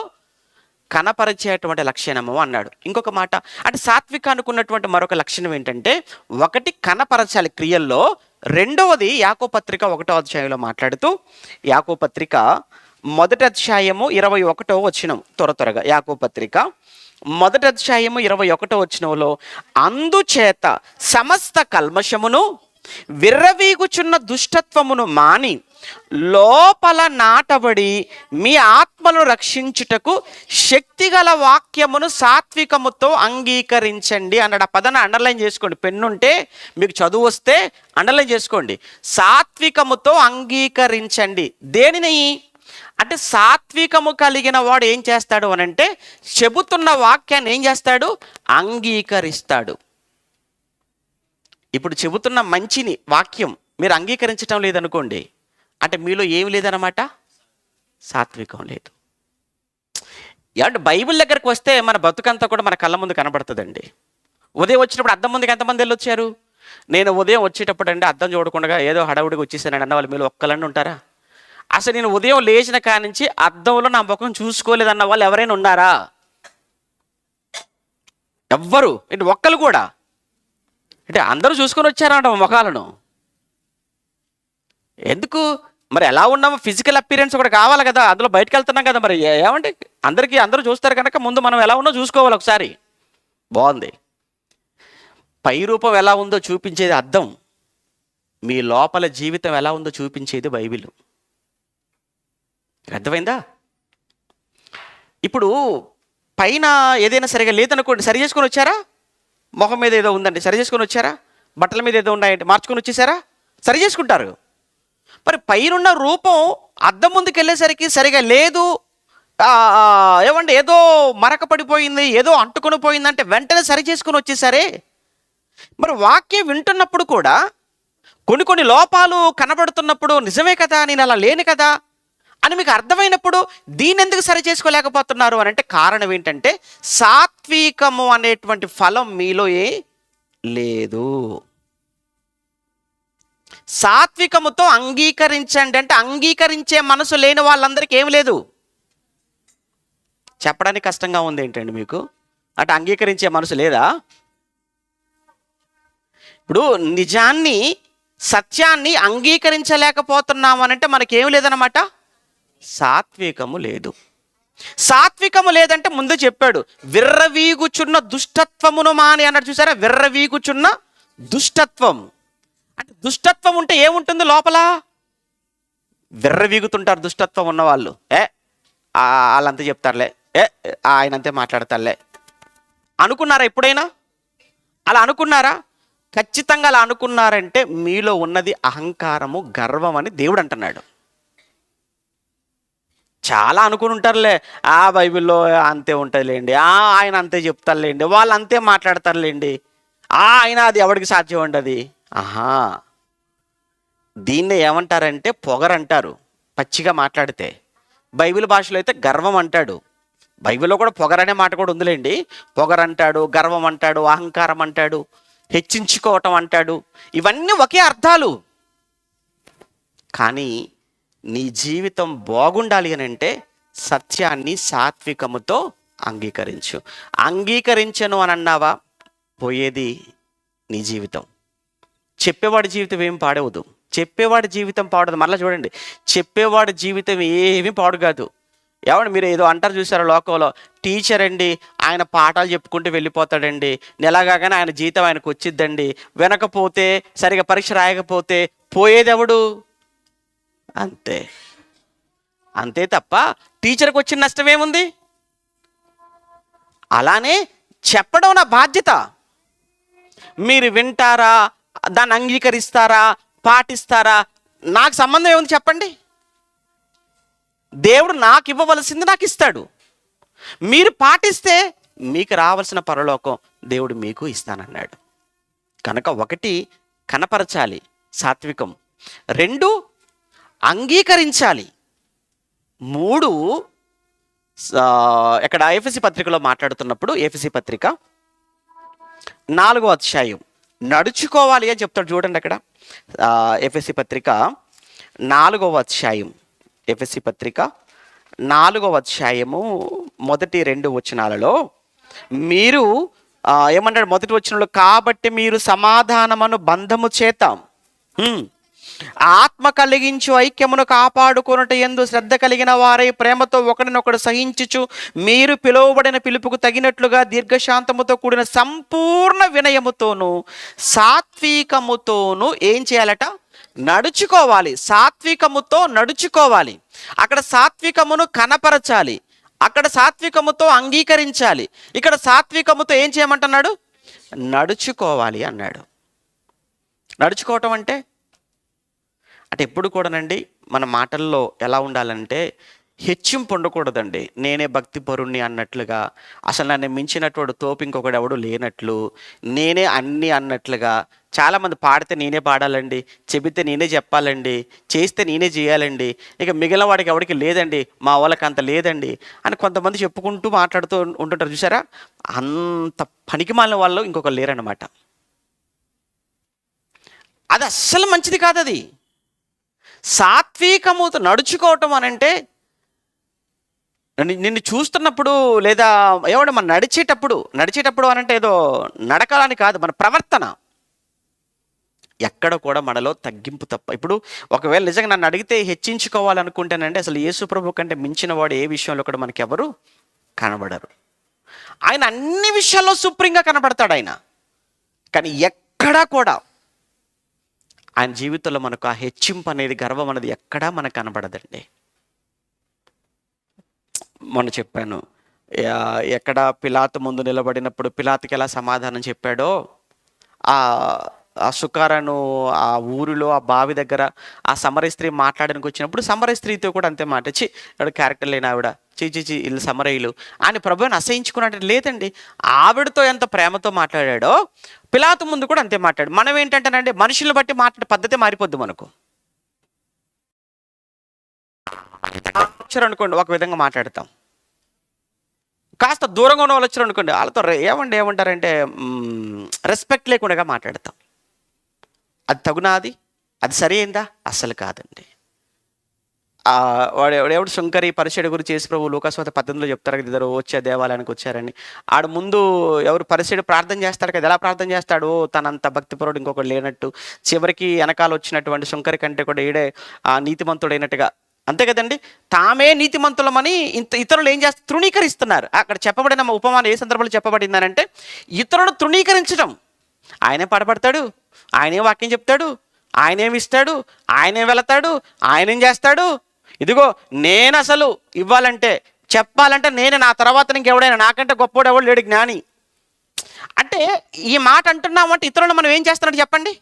S1: కనపరిచేటువంటి లక్షణము అన్నాడు. ఇంకొక మాట అంటే సాత్వికానికి ఉన్నటువంటి మరొక లక్షణం ఏంటంటే, ఒకటి కనపరచాలి క్రియల్లో, రెండవది యాకోబు పత్రిక 1వ అధ్యాయంలో మాట్లాడుతూ, యాకోబు పత్రిక 1వ అధ్యాయము 21వ వచనం, త్వరగా యాకోబు పత్రిక 1వ అధ్యాయము 21వ వచనంలో, అందుచేత సమస్త కల్మషమును విర్రవీగుచున్న దుష్టత్వమును మాని లోపల నాటబడి మీ ఆత్మను రక్షించుటకు శక్తిగల వాక్యమును సాత్వికముతో అంగీకరించండి అన్నాడు. ఆ పదాన్ని అండర్లైన్ చేసుకోండి. పెన్నుంటే మీకు చదువు వస్తే అండర్లైన్ చేసుకోండి. సాత్వికముతో అంగీకరించండి. దేనిని అంటే సాత్వికము కలిగిన వాడు ఏం చేస్తాడు అనంటే, చెబుతున్న వాక్యాన్ని ఏం చేస్తాడు? అంగీకరిస్తాడు. ఇప్పుడు చెబుతున్న మంచిని వాక్యం మీరు అంగీకరించటం లేదనుకోండి, అంటే మీలో ఏమి లేదన్నమాట, సాత్వికం లేదు. ఏమంటే బైబిల్ దగ్గరకు వస్తే మన బతుకంతా కూడా మన కళ్ళ ముందు కనబడుతుందండి. ఉదయం వచ్చినప్పుడు అద్దం ముందుకు ఎంతమంది వెళ్ళొచ్చారు? నేను ఉదయం వచ్చేటప్పుడు అండి అద్దం చూడకుండా ఏదో హడావుడిగా వచ్చేసానండి అన్న వాళ్ళు మీరు ఒక్కళ్ళని ఉంటారా? అసలు నేను ఉదయం లేచిన కాడి నుంచి అద్దంలో నా ముఖం చూసుకోలేదన్న వాళ్ళు ఎవరైనా ఉన్నారా? ఎవ్వరు ఏంటి, ఒక్కరు కూడా. అంటే అందరూ చూసుకొని వచ్చారంట ముఖాలను. ఎందుకు మరి? ఎలా ఉన్నామో ఫిజికల్ అపీరెన్స్ కూడా కావాలి కదా, అందులో బయటకు వెళ్తున్నాం కదా. మరి ఏమంటే అందరూ చూస్తారు కనుక ముందు మనం ఎలా ఉన్నో చూసుకోవాలి ఒకసారి. బాగుంది. పై రూపం ఎలా ఉందో చూపించేది అద్దం, మీ లోపల జీవితం ఎలా ఉందో చూపించేది బైబిల్. అర్థమైందా? ఇప్పుడు పైన ఏదైనా సరిగా లేదనుకోండి, సరి చేసుకొని వచ్చారా? మొహం మీద ఏదో ఉందండి, సరి చేసుకొని వచ్చారా? బట్టల మీద ఏదో ఉన్నాయండి, మార్చుకొని వచ్చేసారా? సరి చేసుకుంటారు. మరి పైనున్న రూపం అద్దం ముందుకు వెళ్ళేసరికి సరిగా లేదు, ఏమంటే ఏదో మరక పడిపోయింది, ఏదో అంటుకొని పోయిందంటే వెంటనే సరి చేసుకొని వచ్చేసరే. మరి వాక్యం వింటున్నప్పుడు కూడా కొన్ని లోపాలు కనబడుతున్నప్పుడు నిజమే కదా, నేను అలా లేను కదా అని మీకు అర్థమైనప్పుడు దీన్ని ఎందుకు సరి చేసుకోలేకపోతున్నారు అని అంటే కారణం ఏంటంటే సాత్వికము అనేటువంటి ఫలం మీలో లేదు. సాత్వికముతో అంగీకరించండి అంటే అంగీకరించే మనసు లేని వాళ్ళందరికీ ఏమి లేదు. చెప్పడానికి కష్టంగా ఉంది ఏంటండి మీకు? అంటే అంగీకరించే మనసు లేదా? ఇప్పుడు నిజాన్ని, సత్యాన్ని అంగీకరించలేకపోతున్నాము అనంటే మనకేం లేదన్నమాట, సాత్వికము లేదు. సాత్వికము లేదంటే ముందు చెప్పాడు, విర్రవీగుచున్న దుష్టత్వమును మాని అన్నాడు. చూసారా? విర్రవీగుచున్న దుష్టత్వం అంటే దుష్టత్వం ఉంటే ఏముంటుంది లోపల? విర్రవీగుతుంటారు దుష్టత్వం ఉన్నవాళ్ళు. వాళ్ళంతా చెప్తారులే, ఆయనంతే మాట్లాడతారులే అనుకున్నారా ఎప్పుడైనా? అలా అనుకున్నారా? ఖచ్చితంగా అలా అనుకున్నారంటే మీలో ఉన్నది అహంకారము, గర్వం అని దేవుడు అంటున్నాడు. చాలా అనుకుని ఉంటారులే, బైబిల్లో అంతే ఉంటుందిలేండి, ఆయన అంతే చెప్తారులేండి, వాళ్ళు అంతే మాట్లాడతారులేండి, ఆయన అది ఎవరికి సాధ్యం ఉండదు. దీన్నే ఏమంటారంటే పొగరంటారు. పచ్చిగా మాట్లాడితే బైబిల్ భాషలో అయితే గర్వం అంటాడు. బైబిల్లో కూడా పొగరనే మాట కూడా ఉందిలేండి. పొగరంటాడు, గర్వం అంటాడు, అహంకారం అంటాడు, హెచ్చించుకోవటం అంటాడు. ఇవన్నీ ఒకే అర్థాలు. కానీ నీ జీవితం బాగుండాలి అని అంటే సత్యాన్ని సాత్వికముతో అంగీకరించు. అంగీకరించను అని అన్నావా, పోయేది నీ జీవితం. చెప్పేవాడి జీవితం ఏం పాడవదు, చెప్పేవాడి జీవితం పాడదు. మళ్ళీ చూడండి, చెప్పేవాడి జీవితం ఏమీ పాడు కాదు. ఏమండి మీరు ఏదో అంటారు చూసారా లోకంలో, టీచర్ అండి ఆయన పాఠాలు చెప్పుకుంటూ వెళ్ళిపోతాడండి, నెలగానే ఆయన జీతం ఆయనకు వచ్చిద్దండి, వినకపోతే సరిగా పరీక్ష రాయకపోతే పోయేదెవడు? అంతే అంతే తప్ప టీచర్కి వచ్చిన నష్టం ఏముంది? అలానే చెప్పడం నా బాధ్యత. మీరు వింటారా, దాన్ని అంగీకరిస్తారా, పాటిస్తారా, నాకు సంబంధం ఏముంది చెప్పండి? దేవుడు నాకు ఇవ్వవలసింది నాకు ఇస్తాడు. మీరు పాటిస్తే మీకు రావాల్సిన పరలోకం దేవుడు మీకు ఇస్తానన్నాడు. కనుక ఒకటి కనపరచాలి సాత్వికం, రెండు అంగీకరించాలి, మూడు ఇక్కడ ఎఫెసీ పత్రికలో మాట్లాడుతున్నప్పుడు ఎఫెసీ పత్రిక 4వ అధ్యాయం నడుచుకోవాలి అని చెప్తాడు. చూడండి అక్కడ ఎఫెసీ పత్రిక 4వ అధ్యాయం, ఎఫెసీ పత్రిక 4వ అధ్యాయము మొదటి 2 వచనాలలో మీరు ఏమంటాడు? మొదటి వచనంలో, కాబట్టి మీరు సమాధానమును బంధము చేత ఆత్మ కలిగించు ఐక్యమును కాపాడుకొనుట యందు శ్రద్ధ కలిగిన వారై ప్రేమతో ఒకరినొకడు సహించుచు మీరు పిలువబడిన పిలుపుకు తగినట్లుగా దీర్ఘశాంతముతో కూడిన సంపూర్ణ వినయముతోను సాత్వికముతోను ఏం చేయాలట? నడుచుకోవాలి. సాత్వికముతో నడుచుకోవాలి. అక్కడ సాత్వికమును కనపరచాలి, అక్కడ సాత్వికముతో అంగీకరించాలి, ఇక్కడ సాత్వికముతో ఏం చేయమంటున్నాడు? నడుచుకోవాలి అన్నాడు. నడుచుకోవటం అంటే ఎప్పుడు కూడానండి మన మాటల్లో ఎలా ఉండాలంటే హెచ్చింపు ఉండకూడదండి. నేనే భక్తి పరుణ్ణి అన్నట్లుగా, అసలు నన్ను మించినటువంటి తోపు ఇంకొకడు ఎవడు లేనట్లు, నేనే అన్నీ అన్నట్లుగా చాలామంది పాడితే నేనే పాడాలండి, చెబితే నేనే చెప్పాలండి, చేస్తే నేనే చేయాలండి, ఇక మిగిలిన వాడికి ఎవరికి లేదండి, మా వాళ్ళకి అంత లేదండి అని కొంతమంది చెప్పుకుంటూ మాట్లాడుతూ ఉంటుంటారు. చూసారా? అంత పనికిమాలిన వాళ్ళు ఇంకొకరు లేరన్నమాట. అది అస్సలు మంచిది కాదు. అది సాత్వికముతో నడుచుకోవటం అని అంటే నిన్ను చూస్తున్నప్పుడు, లేదా ఏమంటే మనం నడిచేటప్పుడు అని అంటే ఏదో నడకాలని కాదు, మన ప్రవర్తన ఎక్కడ కూడా మనలో తగ్గింపు తప్ప. ఇప్పుడు ఒకవేళ నిజంగా నన్ను అడిగితే హెచ్చించుకోవాలనుకుంటేనండి, అసలు యేసు ప్రభు కంటే మించిన వాడు ఏ విషయంలో కూడా మనకి ఎవరు కనబడరు. ఆయన అన్ని విషయాల్లో సుప్రీంగా కనబడతాడు ఆయన. కానీ ఎక్కడా కూడా ఆయన జీవితంలో మనకు ఆ హెచ్చింపు అనేది, గర్వం అనేది ఎక్కడా మనకు కనబడదండి. మొన్న చెప్పాను, ఎక్కడ పిలాతు ముందు నిలబడినప్పుడు పిలాతుకి ఎలా సమాధానం చెప్పాడో, ఆ సుకారను ఆ ఊరిలో ఆ బావి దగ్గర ఆ సమరయ స్త్రీ మాట్లాడడానికి వచ్చినప్పుడు సమరయ స్త్రీతో కూడా అంతే మాట. ఇక్కడ క్యారెక్టర్ లేని ఆవిడ, చీ వీళ్ళు సమరయులు అని ప్రభువుని అసహించుకున్నట్టు లేదండి. ఆవిడతో ఎంత ప్రేమతో మాట్లాడాడో పిలాతు ముందు కూడా అంతే మాట్లాడు. మనం ఏంటంటేనండి, మనుషులను బట్టి మాట్లాడే పద్ధతి మారిపోద్ది. మనకు వచ్చారు అనుకోండి ఒక విధంగా మాట్లాడతాం, కాస్త దూరంగా ఉన్న వాళ్ళు వచ్చారు అనుకోండి వాళ్ళతో ఏమంటారంటే రెస్పెక్ట్ లేకుండా మాట్లాడతాం. అది తగునా? అది సరి అయిందా? అస్సలు కాదండి. ఎవడు శంకరి పరిచయుడి గురించి యేసు ప్రభువు లూకాసు 18లో చెప్తారు కదా, ఇద్దరు వచ్చే దేవాలయానికి వచ్చారని. ఆడు ముందు ఎవరు పరిచయుడు ప్రార్థన చేస్తాడు కదా, ఎలా ప్రార్థన చేస్తాడు? తనంత భక్తిపరుడు ఇంకొకటి లేనట్టు, చివరికి వెనకాల వచ్చినటువంటి శంకరి కంటే కూడా ఈడే నీతిమంతుడైనట్టుగా, అంతే కదండి. తామే నీతిమంతులమని ఇతరులు ఏం చేస్తారు? తృణీకరిస్తున్నారు. అక్కడ చెప్పబడిన ఉపమానం ఏ సందర్భంలో చెప్పబడిందనంటే, ఇతరులు తృణీకరించడం. ఆయనే పడబడతాడు, ఆయనే వాక్యం చెప్తాడు, ఆయనేం ఇస్తాడు, ఆయనేం వెళతాడు, ఆయనేం చేస్తాడు. ఇదిగో నేను అసలు ఇవ్వాలంటే చెప్పాలంటే నేను, నా తర్వాత ఇంకెవడైనా నాకంటే గొప్పవాడు ఎవడు లేడు జ్ఞాని అంటే. ఈ మాట అంటున్నామంటే ఇతరులను మనం ఏం చేస్తున్నట్టు చెప్పండి?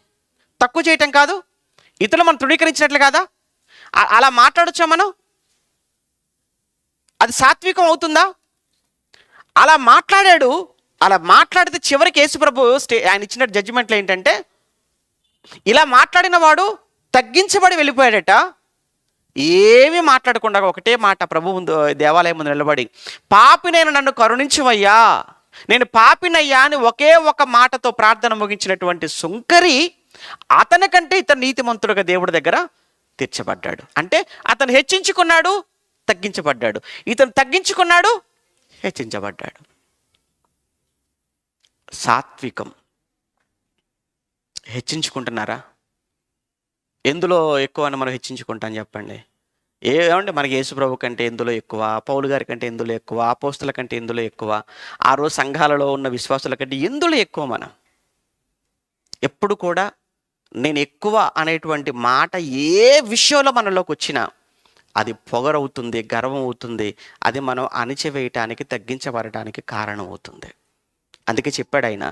S1: తక్కువ చేయటం కాదు, ఇతరులు మనం తృణీకరించినట్లు కాదా? అలా మాట్లాడొచ్చా మనం? అది సాత్వికం అవుతుందా? అలా మాట్లాడాడు. అలా మాట్లాడితే చివరికి యేసుప్రభు ఆయన ఇచ్చిన జడ్జిమెంట్లో ఏంటంటే, ఇలా మాట్లాడిన వాడు తగ్గించబడి వెళ్ళిపోయాడట. ఏమీ మాట్లాడకుండా ఒకటే మాట ప్రభు ముందు, దేవాలయం ముందు నిలబడి, పాపినైన నన్ను కరుణించువయ్యా, నేను పాపినయ్యా అని ఒకే ఒక మాటతో ప్రార్థన ముగించినటువంటి సుంకరి అతని కంటే ఇతను నీతిమంతుడుగా దేవుడి దగ్గర తీర్చబడ్డాడు. అంటే అతను హెచ్చించుకున్నాడు, తగ్గించబడ్డాడు. ఇతను తగ్గించుకున్నాడు, హెచ్చించబడ్డాడు. సాత్వికం. హెచ్చించుకుంటున్నారా? ఎందులో ఎక్కువ అని మనం హెచ్చించుకుంటాం చెప్పండి? ఏమంటే మనకి యేసుప్రభు కంటే ఎందులో ఎక్కువ, పౌలు గారి కంటే ఎందులో ఎక్కువ, అపోస్తుల కంటే ఎందులో ఎక్కువ, ఆ రోజు సంఘాలలో ఉన్న విశ్వాసుల కంటే ఎందులో ఎక్కువ? మనం ఎప్పుడు కూడా నేను ఎక్కువ అనేటువంటి మాట ఏ విషయంలో మనలోకి వచ్చినా అది పొగరవుతుంది, గర్వం అవుతుంది. అది మనం అణిచివేయటానికి, తగ్గించబడటానికి కారణం అవుతుంది. అందుకే చెప్పాడు ఆయన,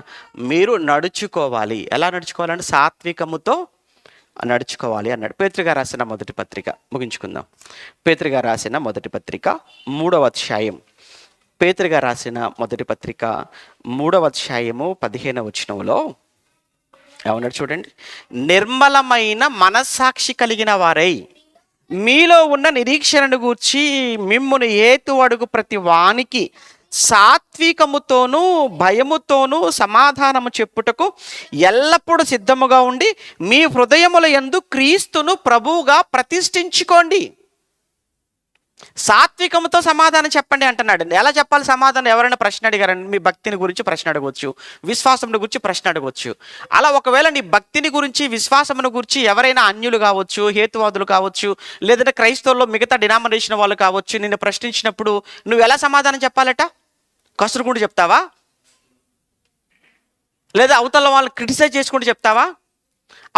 S1: మీరు నడుచుకోవాలి. ఎలా నడుచుకోవాలంటే సాత్వికముతో నడుచుకోవాలి అన్నాడు. పేతురుగారు రాసిన మొదటి పత్రిక, ముగించుకుందాం. పేతురుగారు రాసిన మొదటి పత్రిక 3వ అధ్యాయం. పేతురుగారు రాసిన మొదటి పత్రిక 3వ అధ్యాయము 15వ వచనంలో ఏమన్నాడు చూడండి. నిర్మలమైన మనస్సాక్షి కలిగిన వారై మీలో ఉన్న నిరీక్షణను గూర్చి మిమ్మును ఏతు అడుగు ప్రతి వానికి సాత్వికముతోనూ భయముతోనూ సమాధానము చెప్పుటకు ఎల్లప్పుడూ సిద్ధముగా ఉండి మీ హృదయముల యందు క్రీస్తును ప్రభువుగా ప్రతిష్ఠించుకోండి. సాత్వికముతో సమాధానం చెప్పండి అంటున్నాడు. ఎలా చెప్పాలి సమాధానం? ఎవరైనా ప్రశ్న అడిగారండి, మీ భక్తిని గురించి ప్రశ్న అడగవచ్చు, విశ్వాసమును గురించి ప్రశ్న అడగవచ్చు. అలా ఒకవేళ నీ భక్తిని గురించి, విశ్వాసమును గురించి ఎవరైనా అన్యులు కావచ్చు, హేతువాదులు కావచ్చు, లేదంటే క్రైస్తవుల్లో మిగతా డినామినేషన్ వాళ్ళు కావచ్చు, నిన్ను ప్రశ్నించినప్పుడు నువ్వు ఎలా సమాధానం చెప్పాలట? కసురుకుంటూ చెప్తావా? లేదా అవతల వాళ్ళని క్రిటిసైజ్ చేసుకుంటూ చెప్తావా?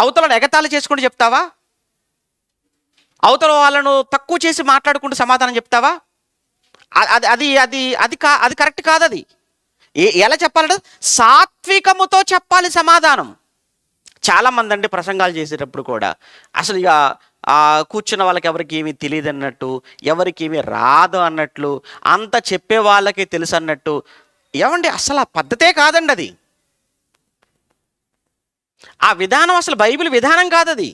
S1: అవతలను ఎగతాళి చేసుకుంటూ చెప్తావా? అవతల వాళ్ళను తక్కువ చేసి మాట్లాడుకుంటూ సమాధానం చెప్తావా? అది అది అది అది అది కరెక్ట్ కాదు. అది ఎలా చెప్పాలంటే సాత్వికముతో చెప్పాలి సమాధానం. చాలామంది అండి ప్రసంగాలు చేసేటప్పుడు కూడా అసలు ఇక కూర్చున్న వాళ్ళకి ఎవరికి ఏమీ తెలియదు అన్నట్టు, ఎవరికి ఏమీ రాదు అన్నట్లు, అంత చెప్పే వాళ్ళకి తెలుసు అన్నట్టు. ఏమండి అసలు ఆ పద్ధతే కాదండి అది. ఆ విధానం అసలు బైబిల్ విధానం కాదు అది.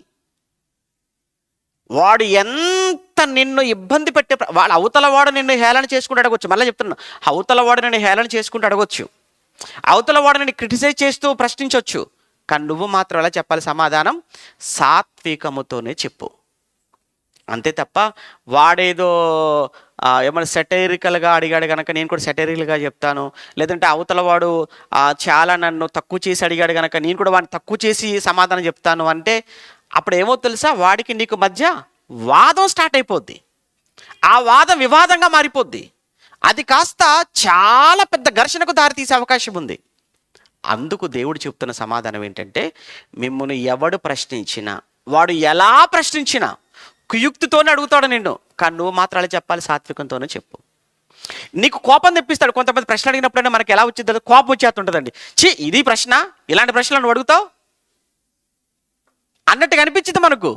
S1: వాడు ఎంత నిన్ను ఇబ్బంది పెట్టే వాడు అవతల వాడు నిన్ను హేళన చేసుకుంటూ అడగొచ్చు. మళ్ళీ చెప్తున్నా, అవతల వాడు నిన్ను హేళన చేసుకుంటూ అడగొచ్చు, అవతల వాడు నిన్ను క్రిటిసైజ్ చేస్తూ ప్రశ్నించవచ్చు. కానీ నువ్వు మాత్రం ఎలా చెప్పాలి సమాధానం? సాత్వికముతోనే చెప్పు. అంతే తప్ప వాడేదో ఏమైనా సెటైరికల్గా అడిగాడు కనుక నేను కూడా సెటైరికల్గా చెప్తాను, లేదంటే అవతల వాడు చాలా నన్ను తక్కువ చేసి అడిగాడు కనుక నేను కూడా వాడిని తక్కువ చేసి సమాధానం చెప్తాను అంటే అప్పుడు ఏమో తెలుసా, వాడికి నీకు మధ్య వాదం స్టార్ట్ అయిపోద్ది. ఆ వాదం వివాదంగా మారిపోద్ది. అది కాస్త చాలా పెద్ద ఘర్షణకు దారితీసే అవకాశం ఉంది. అందుకు దేవుడు చెప్తున్న సమాధానం ఏంటంటే, మిమ్మల్ని ఎవడు ప్రశ్నించినా, వాడు ఎలా ప్రశ్నించినా కుయుక్తితోనే అడుగుతాడు నిన్ను, కానీ నువ్వు మాత్రం అలా చెప్పాలి, సాత్వికంతోనే చెప్పు. నీకు కోపం తెప్పిస్తాడు. కొంతమంది ప్రశ్న అడిగినప్పుడైనా మనకి ఎలా వచ్చింది? కోపం వచ్చేస్తుంటుందండి. ఇది ప్రశ్న, ఇలాంటి ప్రశ్నలు నువ్వు అడుగుతావు అన్నట్టుగా అనిపించింది మనకు.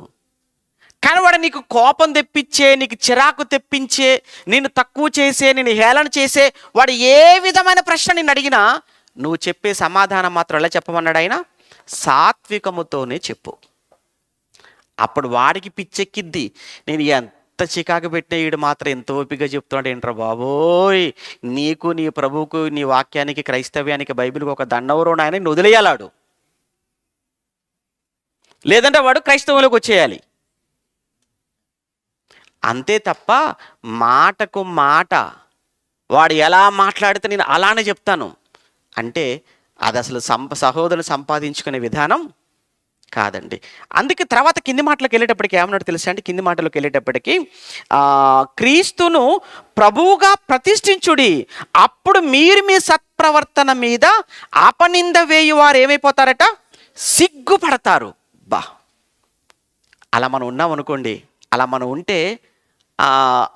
S1: కానీ వాడు నీకు కోపం తెప్పించే, నీకు చిరాకు తెప్పించే, నిన్ను తక్కువ చేసే, నిన్ను హేళన చేసే వాడు ఏ విధమైన ప్రశ్న నిన్ను అడిగినా నువ్వు చెప్పే సమాధానం మాత్రం ఎలా చెప్పమన్నాడు ఆయన? సాత్వికముతోనే చెప్పు. అప్పుడు వాడికి పిచ్చెక్కిద్ది. నేను ఎంత చికాకు పెట్టిన వీడు మాత్రం ఎంత ఓపికగా చెప్తున్నాడు ఏంట్రా బాబోయ్, నీకు నీ ప్రభువుకు నీ వాక్యానికి క్రైస్తవ్యానికి బైబిల్కి ఒక దండవరు ఆయన వదిలేయాలాడు, లేదంటే వాడు క్రైస్తవంలోకి వచ్చేయాలి. అంతే తప్ప మాటకు మాట వాడు ఎలా మాట్లాడితే నేను అలానే చెప్తాను అంటే అది అసలు సహోదరుని సంపాదించుకునే విధానం కాదండి. అందుకే తర్వాత కింది మాటలకు వెళ్ళేటప్పటికి ఏమన్నాడు తెలుసా అంటే, కింది మాటలకు వెళ్ళేటప్పటికి క్రీస్తును ప్రభువుగా ప్రతిష్ఠించుడి, అప్పుడు మీరు మీ సత్ప్రవర్తన మీద అపనింద వేయి వారు ఏమైపోతారట? సిగ్గుపడతారు. అలా మనం ఉన్నాం అనుకోండి, అలా మనం ఉంటే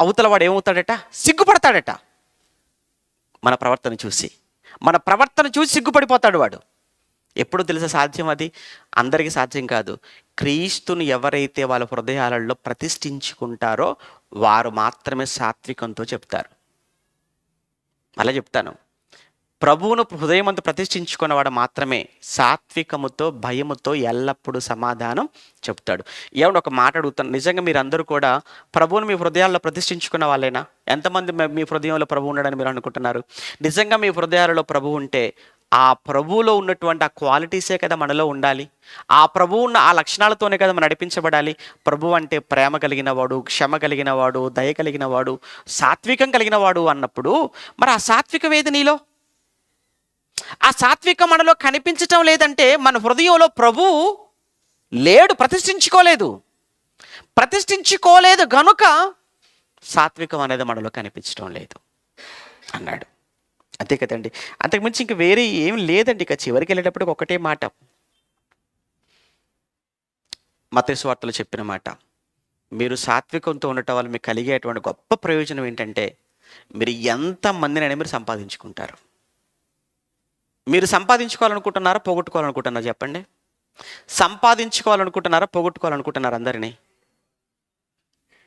S1: అవతల వాడు ఏమవుతాడట? సిగ్గుపడతాడట. మన ప్రవర్తన చూసి సిగ్గుపడిపోతాడు వాడు. ఎప్పుడు తెలుసా సాధ్యం? అది అందరికీ సాధ్యం కాదు. క్రీస్తుని ఎవరైతే వాళ్ళ హృదయాలలో ప్రతిష్ఠించుకుంటారో వారు మాత్రమే సాత్వికంతో చెప్తారు. అలా చెప్తాను, ప్రభువును హృదయమంతా ప్రతిష్ఠించుకున్నవాడు మాత్రమే సాత్వికముతో భయముతో ఎల్లప్పుడూ సమాధానం చెప్తాడు. ఏమన్నా ఒక మాట అడుగుతాను, నిజంగా మీరు అందరూ కూడా ప్రభువును మీ హృదయాల్లో ప్రతిష్ఠించుకున్న వాళ్ళేనా? ఎంతమంది మీ హృదయంలో ప్రభువు ఉన్నాడని మీరు అనుకుంటున్నారు? నిజంగా మీ హృదయాలలో ప్రభువు ఉంటే ఆ ప్రభువులో ఉన్నటువంటి ఆ క్వాలిటీసే కదా మనలో ఉండాలి. ఆ ప్రభువు ఉన్న ఆ లక్షణాలతోనే కదా మనం నడిపించబడాలి. ప్రభు అంటే ప్రేమ కలిగిన వాడు, క్షమ కలిగిన వాడు, దయ కలిగిన వాడు, సాత్వికం కలిగిన వాడు అన్నప్పుడు మరి ఆ సాత్వికం ఏది నీలో? ఆ సాత్వికం మనలో కనిపించటం లేదంటే మన హృదయంలో ప్రభువు లేడు, ప్రతిష్ఠించుకోలేదు గనుక సాత్వికం అనేది మనలో కనిపించడం లేదు అన్నాడు. అంతే కదండి, అంతకుమించి ఇంక వేరే ఏం లేదండి. ఇక చివరికి వెళ్ళేటప్పటికి ఒకటే మాట, మత్తయి సువార్తలో చెప్పిన మాట, మీరు సాత్వికంతో ఉండటం వల్ల మీకు కలిగేటువంటి గొప్ప ప్రయోజనం ఏంటంటే మీరు ఎంతమందినైనా మీరు సంపాదించుకుంటారు. మీరు సంపాదించుకోవాలనుకుంటున్నారా, పోగొట్టుకోవాలనుకుంటున్నారా చెప్పండి? సంపాదించుకోవాలనుకుంటున్నారా, పోగొట్టుకోవాలనుకుంటున్నారు? అందరినీ.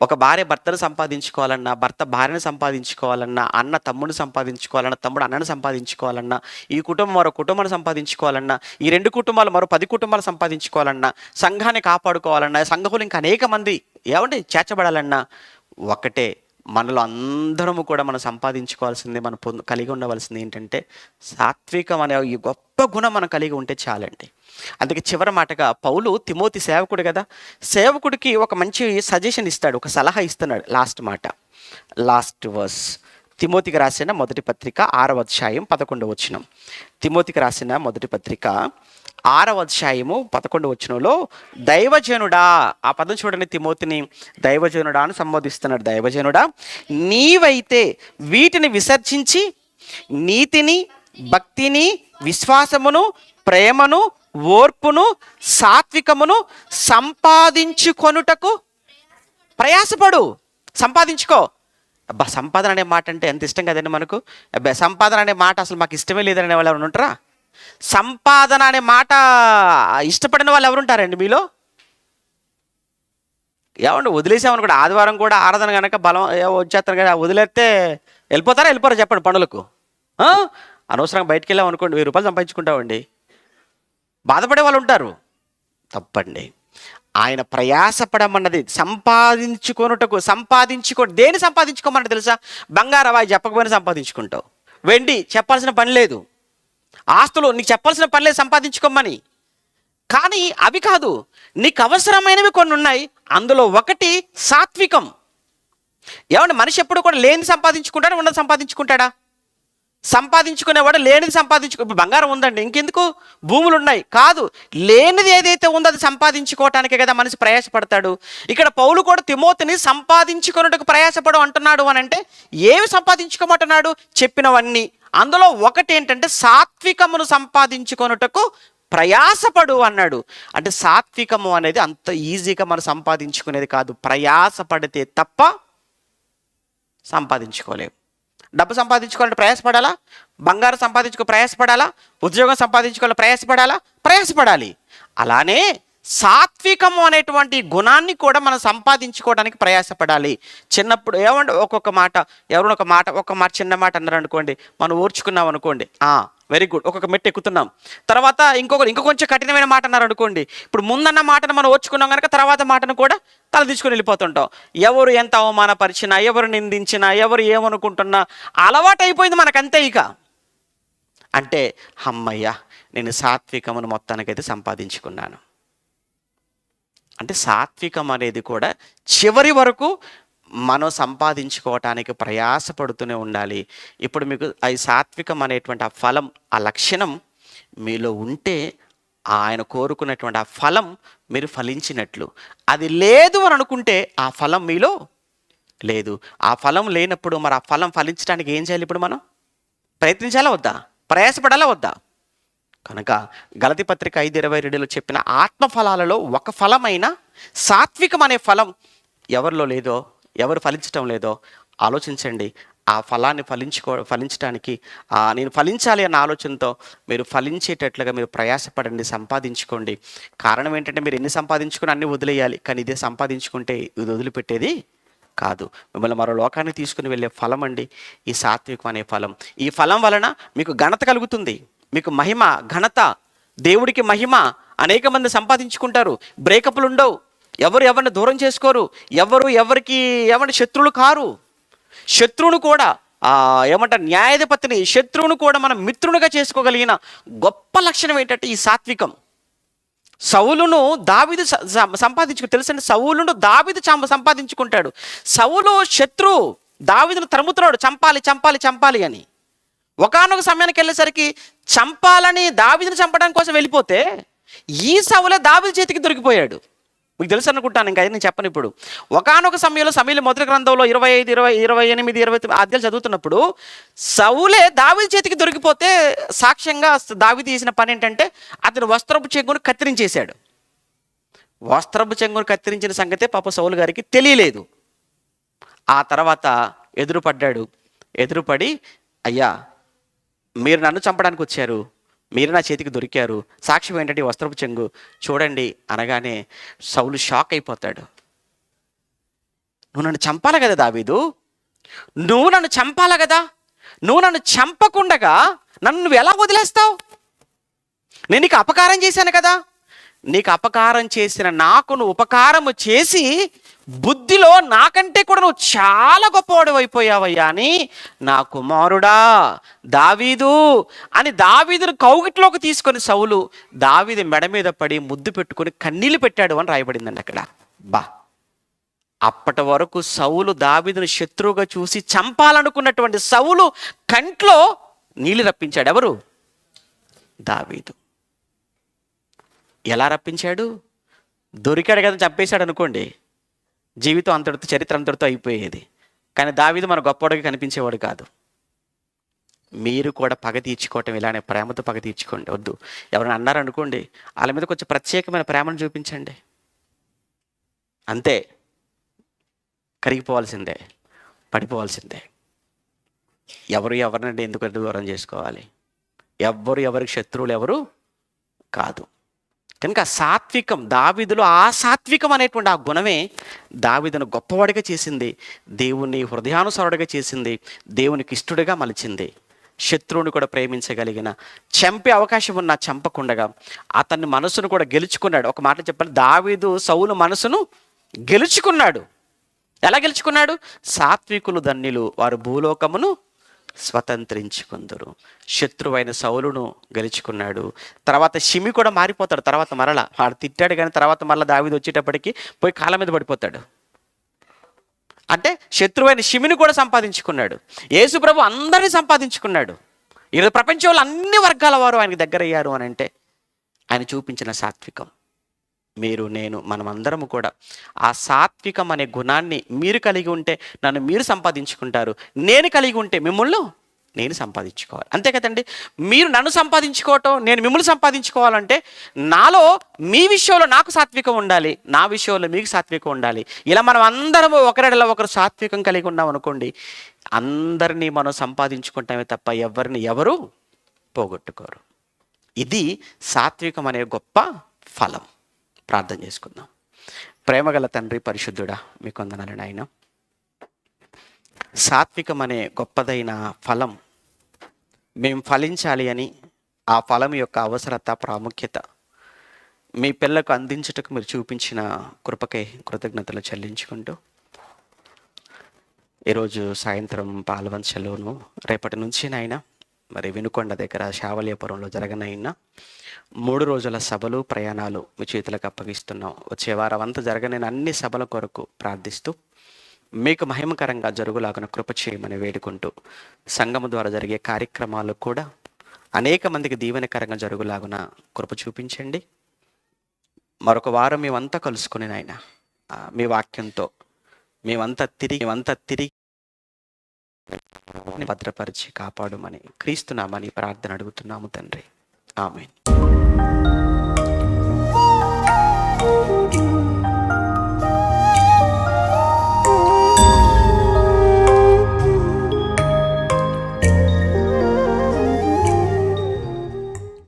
S1: ఒక భార్య భర్తను సంపాదించుకోవాలన్నా, భర్త భార్యను సంపాదించుకోవాలన్నా, అన్న తమ్ముడిని సంపాదించుకోవాలన్నా, తమ్ముడు అన్నను సంపాదించుకోవాలన్నా, ఈ కుటుంబం మరో కుటుంబాన్ని సంపాదించుకోవాలన్నా, ఈ 2 కుటుంబాలు మరో 10 కుటుంబాలు సంపాదించుకోవాలన్నా, సంఘాన్ని కాపాడుకోవాలన్నా, సంఘంలో ఇంకా అనేక మంది చేర్చబడాలన్నా ఒకటే, మనలో అందరము కూడా మనం సంపాదించుకోవాల్సిందే, మనం కలిగి ఉండవలసింది ఏంటంటే సాత్వికం అనే ఈ గొప్ప గుణం మనం కలిగి ఉంటే చాలండి. అందుకే చివరి మాటగా పౌలు తిమోతి సేవకుడు కదా, సేవకుడికి ఒక మంచి సజెషన్ ఇస్తాడు, ఒక సలహా ఇస్తున్నాడు. లాస్ట్ వర్స్, తిమోతికి రాసిన మొదటి పత్రిక 6వ అధ్యాయం 11వ వచనం. తిమోతికి రాసిన మొదటి పత్రిక 6వ అధ్యాయము 11వ వచనంలో దైవజనుడా, ఆ పదం చూడండి, తిమోతిని దైవజనుడా అని సంబోధిస్తున్నాడు. దైవజనుడా, నీవైతే వీటిని విసర్జించి నీతిని, భక్తిని, విశ్వాసమును, ప్రేమను, ఓర్పును, సాత్వికమును సంపాదించుకొనుటకు ప్రయాసపడు. సంపాదించుకో. అబ్బా, సంపాదన అనే మాట అంటే ఎంత ఇష్టం కదండి మనకు. అబ్బా, సంపాదన అనే మాట అసలు మాకు ఇష్టమే లేదనే వాళ్ళు ఎవరు ఉంటారా? సంపాదన అనే మాట ఇష్టపడిన వాళ్ళు ఎవరుంటారండి మీలో? వదిలేసామని కూడా, ఆదివారం కూడా ఆరాధన కనుక బలం వచ్చేస్తాను కదా, వదిలేస్తే వెళ్ళిపోరా చెప్పండి పనులకు. అనవసరంగా బయటికి వెళ్ళాం అనుకోండి, 1000 రూపాయలు సంపాదించుకుంటామండి. బాధపడే వాళ్ళు ఉంటారు. తప్పండి. ఆయన ప్రయాసపడమన్నది దేని సంపాదించుకోమన్నది తెలుసా? బంగారం అవి చెప్పకపోయినా సంపాదించుకుంటావు, వెండి చెప్పాల్సిన పని లేదు, ఆస్తులు నీకు చెప్పాల్సిన పని లేదు సంపాదించుకోమని. కానీ అవి కాదు, నీకు అవసరమైనవి కొన్ని ఉన్నాయి. అందులో ఒకటి సాత్వికం. ఏమంటే మనిషి ఎప్పుడు కూడా లేనిది సంపాదించుకుంటాడా, ఉన్నది సంపాదించుకుంటాడా? సంపాదించుకునేవాడు లేనిది ఇప్పుడు బంగారం ఉందండి, ఇంకెందుకు? భూములు ఉన్నాయి, కాదు, లేనిది ఏదైతే ఉందో అది సంపాదించుకోవటానికే కదా మనిషి ప్రయాసపడతాడు. ఇక్కడ పౌలు కూడా తిమోతిని సంపాదించుకున్నట్టుకు ప్రయాసపడు అంటున్నాడు అని అంటే ఏమి సంపాదించుకోమంటున్నాడు? చెప్పినవన్నీ. అందులో ఒకటి ఏంటంటే సాత్వికమును సంపాదించుకొనుటకు ప్రయాసపడు అన్నాడు. అంటే సాత్వికము అనేది అంత ఈజీగా మనం సంపాదించుకునేది కాదు. ప్రయాసపడితే తప్ప సంపాదించుకోలేము. డబ్బు సంపాదించుకోవాలంటే ప్రయాసపడాలా? బంగారం ప్రయాసపడాలా? ఉద్యోగం సంపాదించుకోవాలంటే ప్రయాసపడాలి. అలానే సాత్వికము అనేటువంటి గుణాన్ని కూడా మనం సంపాదించుకోవడానికి ప్రయాసపడాలి. చిన్నప్పుడు ఏమంటే ఎవరైనా ఒక మాట చిన్న మాట అన్నారు అనుకోండి, మనం ఓర్చుకున్నాం అనుకోండి, వెరీ గుడ్, ఒక్కొక్క మెట్టు ఎక్కుతున్నాం. తర్వాత ఇంకో కొంచెం కఠినమైన మాట అన్నారు అనుకోండి, ఇప్పుడు ముందన్న మాటను మనం ఓర్చుకున్నాం కనుక తర్వాత మాటను కూడా తలదించుకొని వెళ్ళిపోతుంటాం. ఎవరు ఎంత అవమానపరిచినా, ఎవరు నిందించినా, ఎవరు ఏమనుకుంటున్నా అలవాటు అయిపోయింది మనకంతే. ఇక అంటే అమ్మయ్య, నేను సాత్వికమును మొత్తానికైతే సంపాదించుకున్నాను. అంటే సాత్వికం అనేది కూడా చివరి వరకు మనం సంపాదించుకోవటానికి ప్రయాసపడుతూనే ఉండాలి. ఇప్పుడు మీకు ఈ సాత్వికం అనేటువంటి ఆ ఫలం, ఆ లక్షణం మీలో ఉంటే ఆయన కోరుకున్నటువంటి ఆ ఫలం మీరు ఫలించినట్లు. అది లేదు అని అనుకుంటే ఆ ఫలం మీలో లేదు. ఆ ఫలం లేనప్పుడు మరి ఆ ఫలం ఫలించడానికి ఏం చేయాలి? ఇప్పుడు మనం ప్రయత్నించాలా వద్దా? ప్రయాసపడాలా వద్దా? కనుక గలతీ పత్రిక 5:22లో చెప్పిన ఆత్మఫలాలలో ఒక ఫలమైన సాత్వికం అనే ఫలం ఎవరిలో లేదో, ఎవరు ఫలించటం లేదో ఆలోచించండి. ఆ ఫలాన్ని ఫలించడానికి నేను ఫలించాలి అన్న ఆలోచనతో మీరు ఫలించేటట్లుగా మీరు ప్రయాసపడండి, సంపాదించుకోండి. కారణం ఏంటంటే మీరు ఎన్ని సంపాదించుకుని అన్ని వదిలేయాలి, కానీ ఇదే సంపాదించుకుంటే ఇది వదిలిపెట్టేది కాదు. మిమ్మల్ని మరో లోకాన్ని తీసుకుని వెళ్ళే ఫలం అండి ఈ సాత్వికం అనే ఫలం. ఈ ఫలం వలన మీకు ఘనత కలుగుతుంది, మీకు మహిమ, ఘనత, దేవుడికి మహిమ. అనేక మంది సంపాదించుకుంటారు, బ్రేకప్లు ఉండవు, ఎవరు ఎవరిని దూరం చేసుకోరు, ఎవరికి శత్రువులు కారు. శత్రువును కూడా న్యాయాధిపతిని, శత్రువును కూడా మనం మిత్రునిగా చేసుకోగలిగిన గొప్ప లక్షణం ఏంటంటే ఈ సాత్వికం. సౌలును దావీదు తెలుసండి, సౌలును దావీదు సంపాదించుకుంటాడు. సౌలు శత్రువు దావీదును తరుముతున్నాడు, చంపాలి అని. ఒకానొక సమయానికి వెళ్ళేసరికి చంపాలని దావీదును చంపడానికి కోసం వెళ్ళిపోతే ఈ సౌలే దావీదు చేతికి దొరికిపోయాడు. మీకు తెలుసు అనుకుంటాను, ఇంకా నేను చెప్పను. ఇప్పుడు ఒకానొక సమయంలో సమూయేలు మొదటి గ్రంథంలో 25, 28, 29 అధ్యాయాలు చదువుతున్నప్పుడు సౌలే దావీదు చేతికి దొరికిపోతే సాక్ష్యంగా దావీదు చేసిన పని ఏంటంటే అతను వస్త్రపు చెంగును కత్తిరించేశాడు. వస్త్రపు చెంగును కత్తిరించిన సంగతే పాప సౌలు గారికి తెలియలేదు. ఆ తర్వాత ఎదురుపడి అయ్యా, మీరు నన్ను చంపడానికి వచ్చారు, మీరు నా చేతికి దొరికారు, సాక్ష్యం ఏంటంటే వస్త్రపు చెంగు చూడండి అనగానే సౌలు షాక్ అయిపోతాడు. నువ్వు నన్ను చంపాలి కదా దావీదు, నువ్వు నన్ను చంపాలి కదా, నువ్వు నన్ను చంపకుండగా నువ్వు ఎలా వదిలేస్తావు? నేను నీకు అపకారం చేశాను కదా, నీకు అపకారం చేసిన నాకు నువ్వు ఉపకారము చేసి బుద్ధిలో నాకంటే కూడా నువ్వు చాలా గొప్పవాడు అయిపోయావయ్యా అని, నా కుమారుడా దావీదు అని దావీదును కౌగిట్లోకి తీసుకొని సౌలు దావీదు మెడ మీద పడి ముద్దు పెట్టుకొని కన్నీళ్లు పెట్టాడు అని రాయబడిందండి అక్కడ. అప్పటి వరకు సౌలు దావీదును శత్రువుగా చూసి చంపాలనుకున్నటువంటి సౌలు కంట్లో నీళ్లు రప్పించాడు ఎవరు? దావీదు. ఎలా రప్పించాడు? దొరికాడు కదా, చంపేశాడు అనుకోండి, జీవితం అంతటితో, చరిత్ర అంతటితో అయిపోయేది. కానీ దావీదు మన గొప్పవాడిగా కనిపించేవాడు కాదు. మీరు కూడా పగ తీర్చుకోవటం ఇలానే ప్రేమతో పగ తీర్చుకోండి. వద్దు, ఎవరైనా అన్నారనుకోండి, వాళ్ళ మీద కొంచెం ప్రత్యేకమైన ప్రేమను చూపించండి, అంతే. కరిగిపోవాల్సిందే, పడిపోవాల్సిందే. ఎవరినంటే ఎందుకు దూరం చేసుకోవాలి? ఎవరికి శత్రువులు ఎవరు కాదు. కనుక సాత్వికం, దావీదులో ఆ సాత్వికం అనేటువంటి ఆ గుణమే దావీదును గొప్పవాడిగా చేసింది, దేవుని హృదయానుసారుడిగా చేసింది, దేవునికి ఇష్టడిగా మలిచింది. శత్రువుని కూడా ప్రేమించగలిగిన, చంపే అవకాశం ఉన్న చంపకుండగా అతని మనసును కూడా గెలుచుకున్నాడు. ఒక మాట చెప్పాలి, దావీదు సౌలు మనసును గెలుచుకున్నాడు. ఎలా గెలుచుకున్నాడు? సాత్వికులు ధన్యులు, వారు భూలోకమును స్వతంత్రించుకుందరు. శత్రువైన సౌలును గెలుచుకున్నాడు. తర్వాత షిమి కూడా మారిపోతాడు. తర్వాత మరలా వాడు తిట్టాడు, కానీ తర్వాత మరలా దావీదు వచ్చేటప్పటికి పోయి కాళ్ళ మీద పడిపోతాడు. అంటే శత్రువైన షిమిని కూడా సంపాదించుకున్నాడు. యేసుప్రభు అందరినీ సంపాదించుకున్నాడు. ఈరోజు ప్రపంచంలో అన్ని వర్గాల వారు ఆయనకి దగ్గర అయ్యారు అని అంటే ఆయన చూపించిన సాత్వికం. మీరు, నేను, మనమందరము కూడా ఆ సాత్వికం అనే గుణాన్ని మీరు కలిగి ఉంటే నన్ను మీరు సంపాదించుకుంటారు, నేను కలిగి ఉంటే మిమ్మల్ని నేను సంపాదించుకోవాలి. అంతే కదండి. మీరు నన్ను సంపాదించుకోవటం, నేను మిమ్మల్ని సంపాదించుకోవాలంటే నాలో, మీ విషయంలో నాకు సాత్వికం ఉండాలి, నా విషయంలో మీకు సాత్వికం ఉండాలి. ఇలా మనం అందరము ఒకరిలో ఒకరు సాత్వికం కలిగి ఉన్నాం అనుకోండి, అందరినీ మనం సంపాదించుకుంటామే తప్ప ఎవరు పోగొట్టుకోరు. ఇది సాత్వికం అనే గొప్ప ఫలం. ప్రార్థన చేసుకుందాం. ప్రేమగల తండ్రి, పరిశుద్ధుడా, మీకు వందనాలు నాయన. సాత్వికం అనే గొప్పదైన ఫలం మేము ఫలించాలి అని, ఆ ఫలం యొక్క అవసరత, ప్రాముఖ్యత మీ పిల్లకు అందించుటకు మీరు చూపించిన కృపకై కృతజ్ఞతలు చెల్లించుకుంటూ, ఈరోజు సాయంత్రం పాల్వంచలోను, రేపటి నుంచి నాయన మరి వినుకొండ దగ్గర శావల్యపురంలో జరగనైనా 3 రోజుల సభలు, ప్రయాణాలు మీ చేతులకు అప్పగిస్తున్నాం. వచ్చే వారం అంతా జరగనైన అన్ని సభల కొరకు ప్రార్థిస్తూ మీకు మహిమకరంగా జరుగులాగున కృప చేయమని వేడుకుంటూ, సంఘము ద్వారా జరిగే కార్యక్రమాలు కూడా అనేక మందికి దీవెనకరంగా జరుగులాగున కృప చూపించండి. మరొక వారం మేమంతా కలుసుకుని నాయన మీ వాక్యంతో మేమంతా తిరిగి భద్రపరిచి కాపాడుమని క్రీస్తు నామని ప్రార్థన అడుగుతున్నాము తండ్రి. ఆమేన్.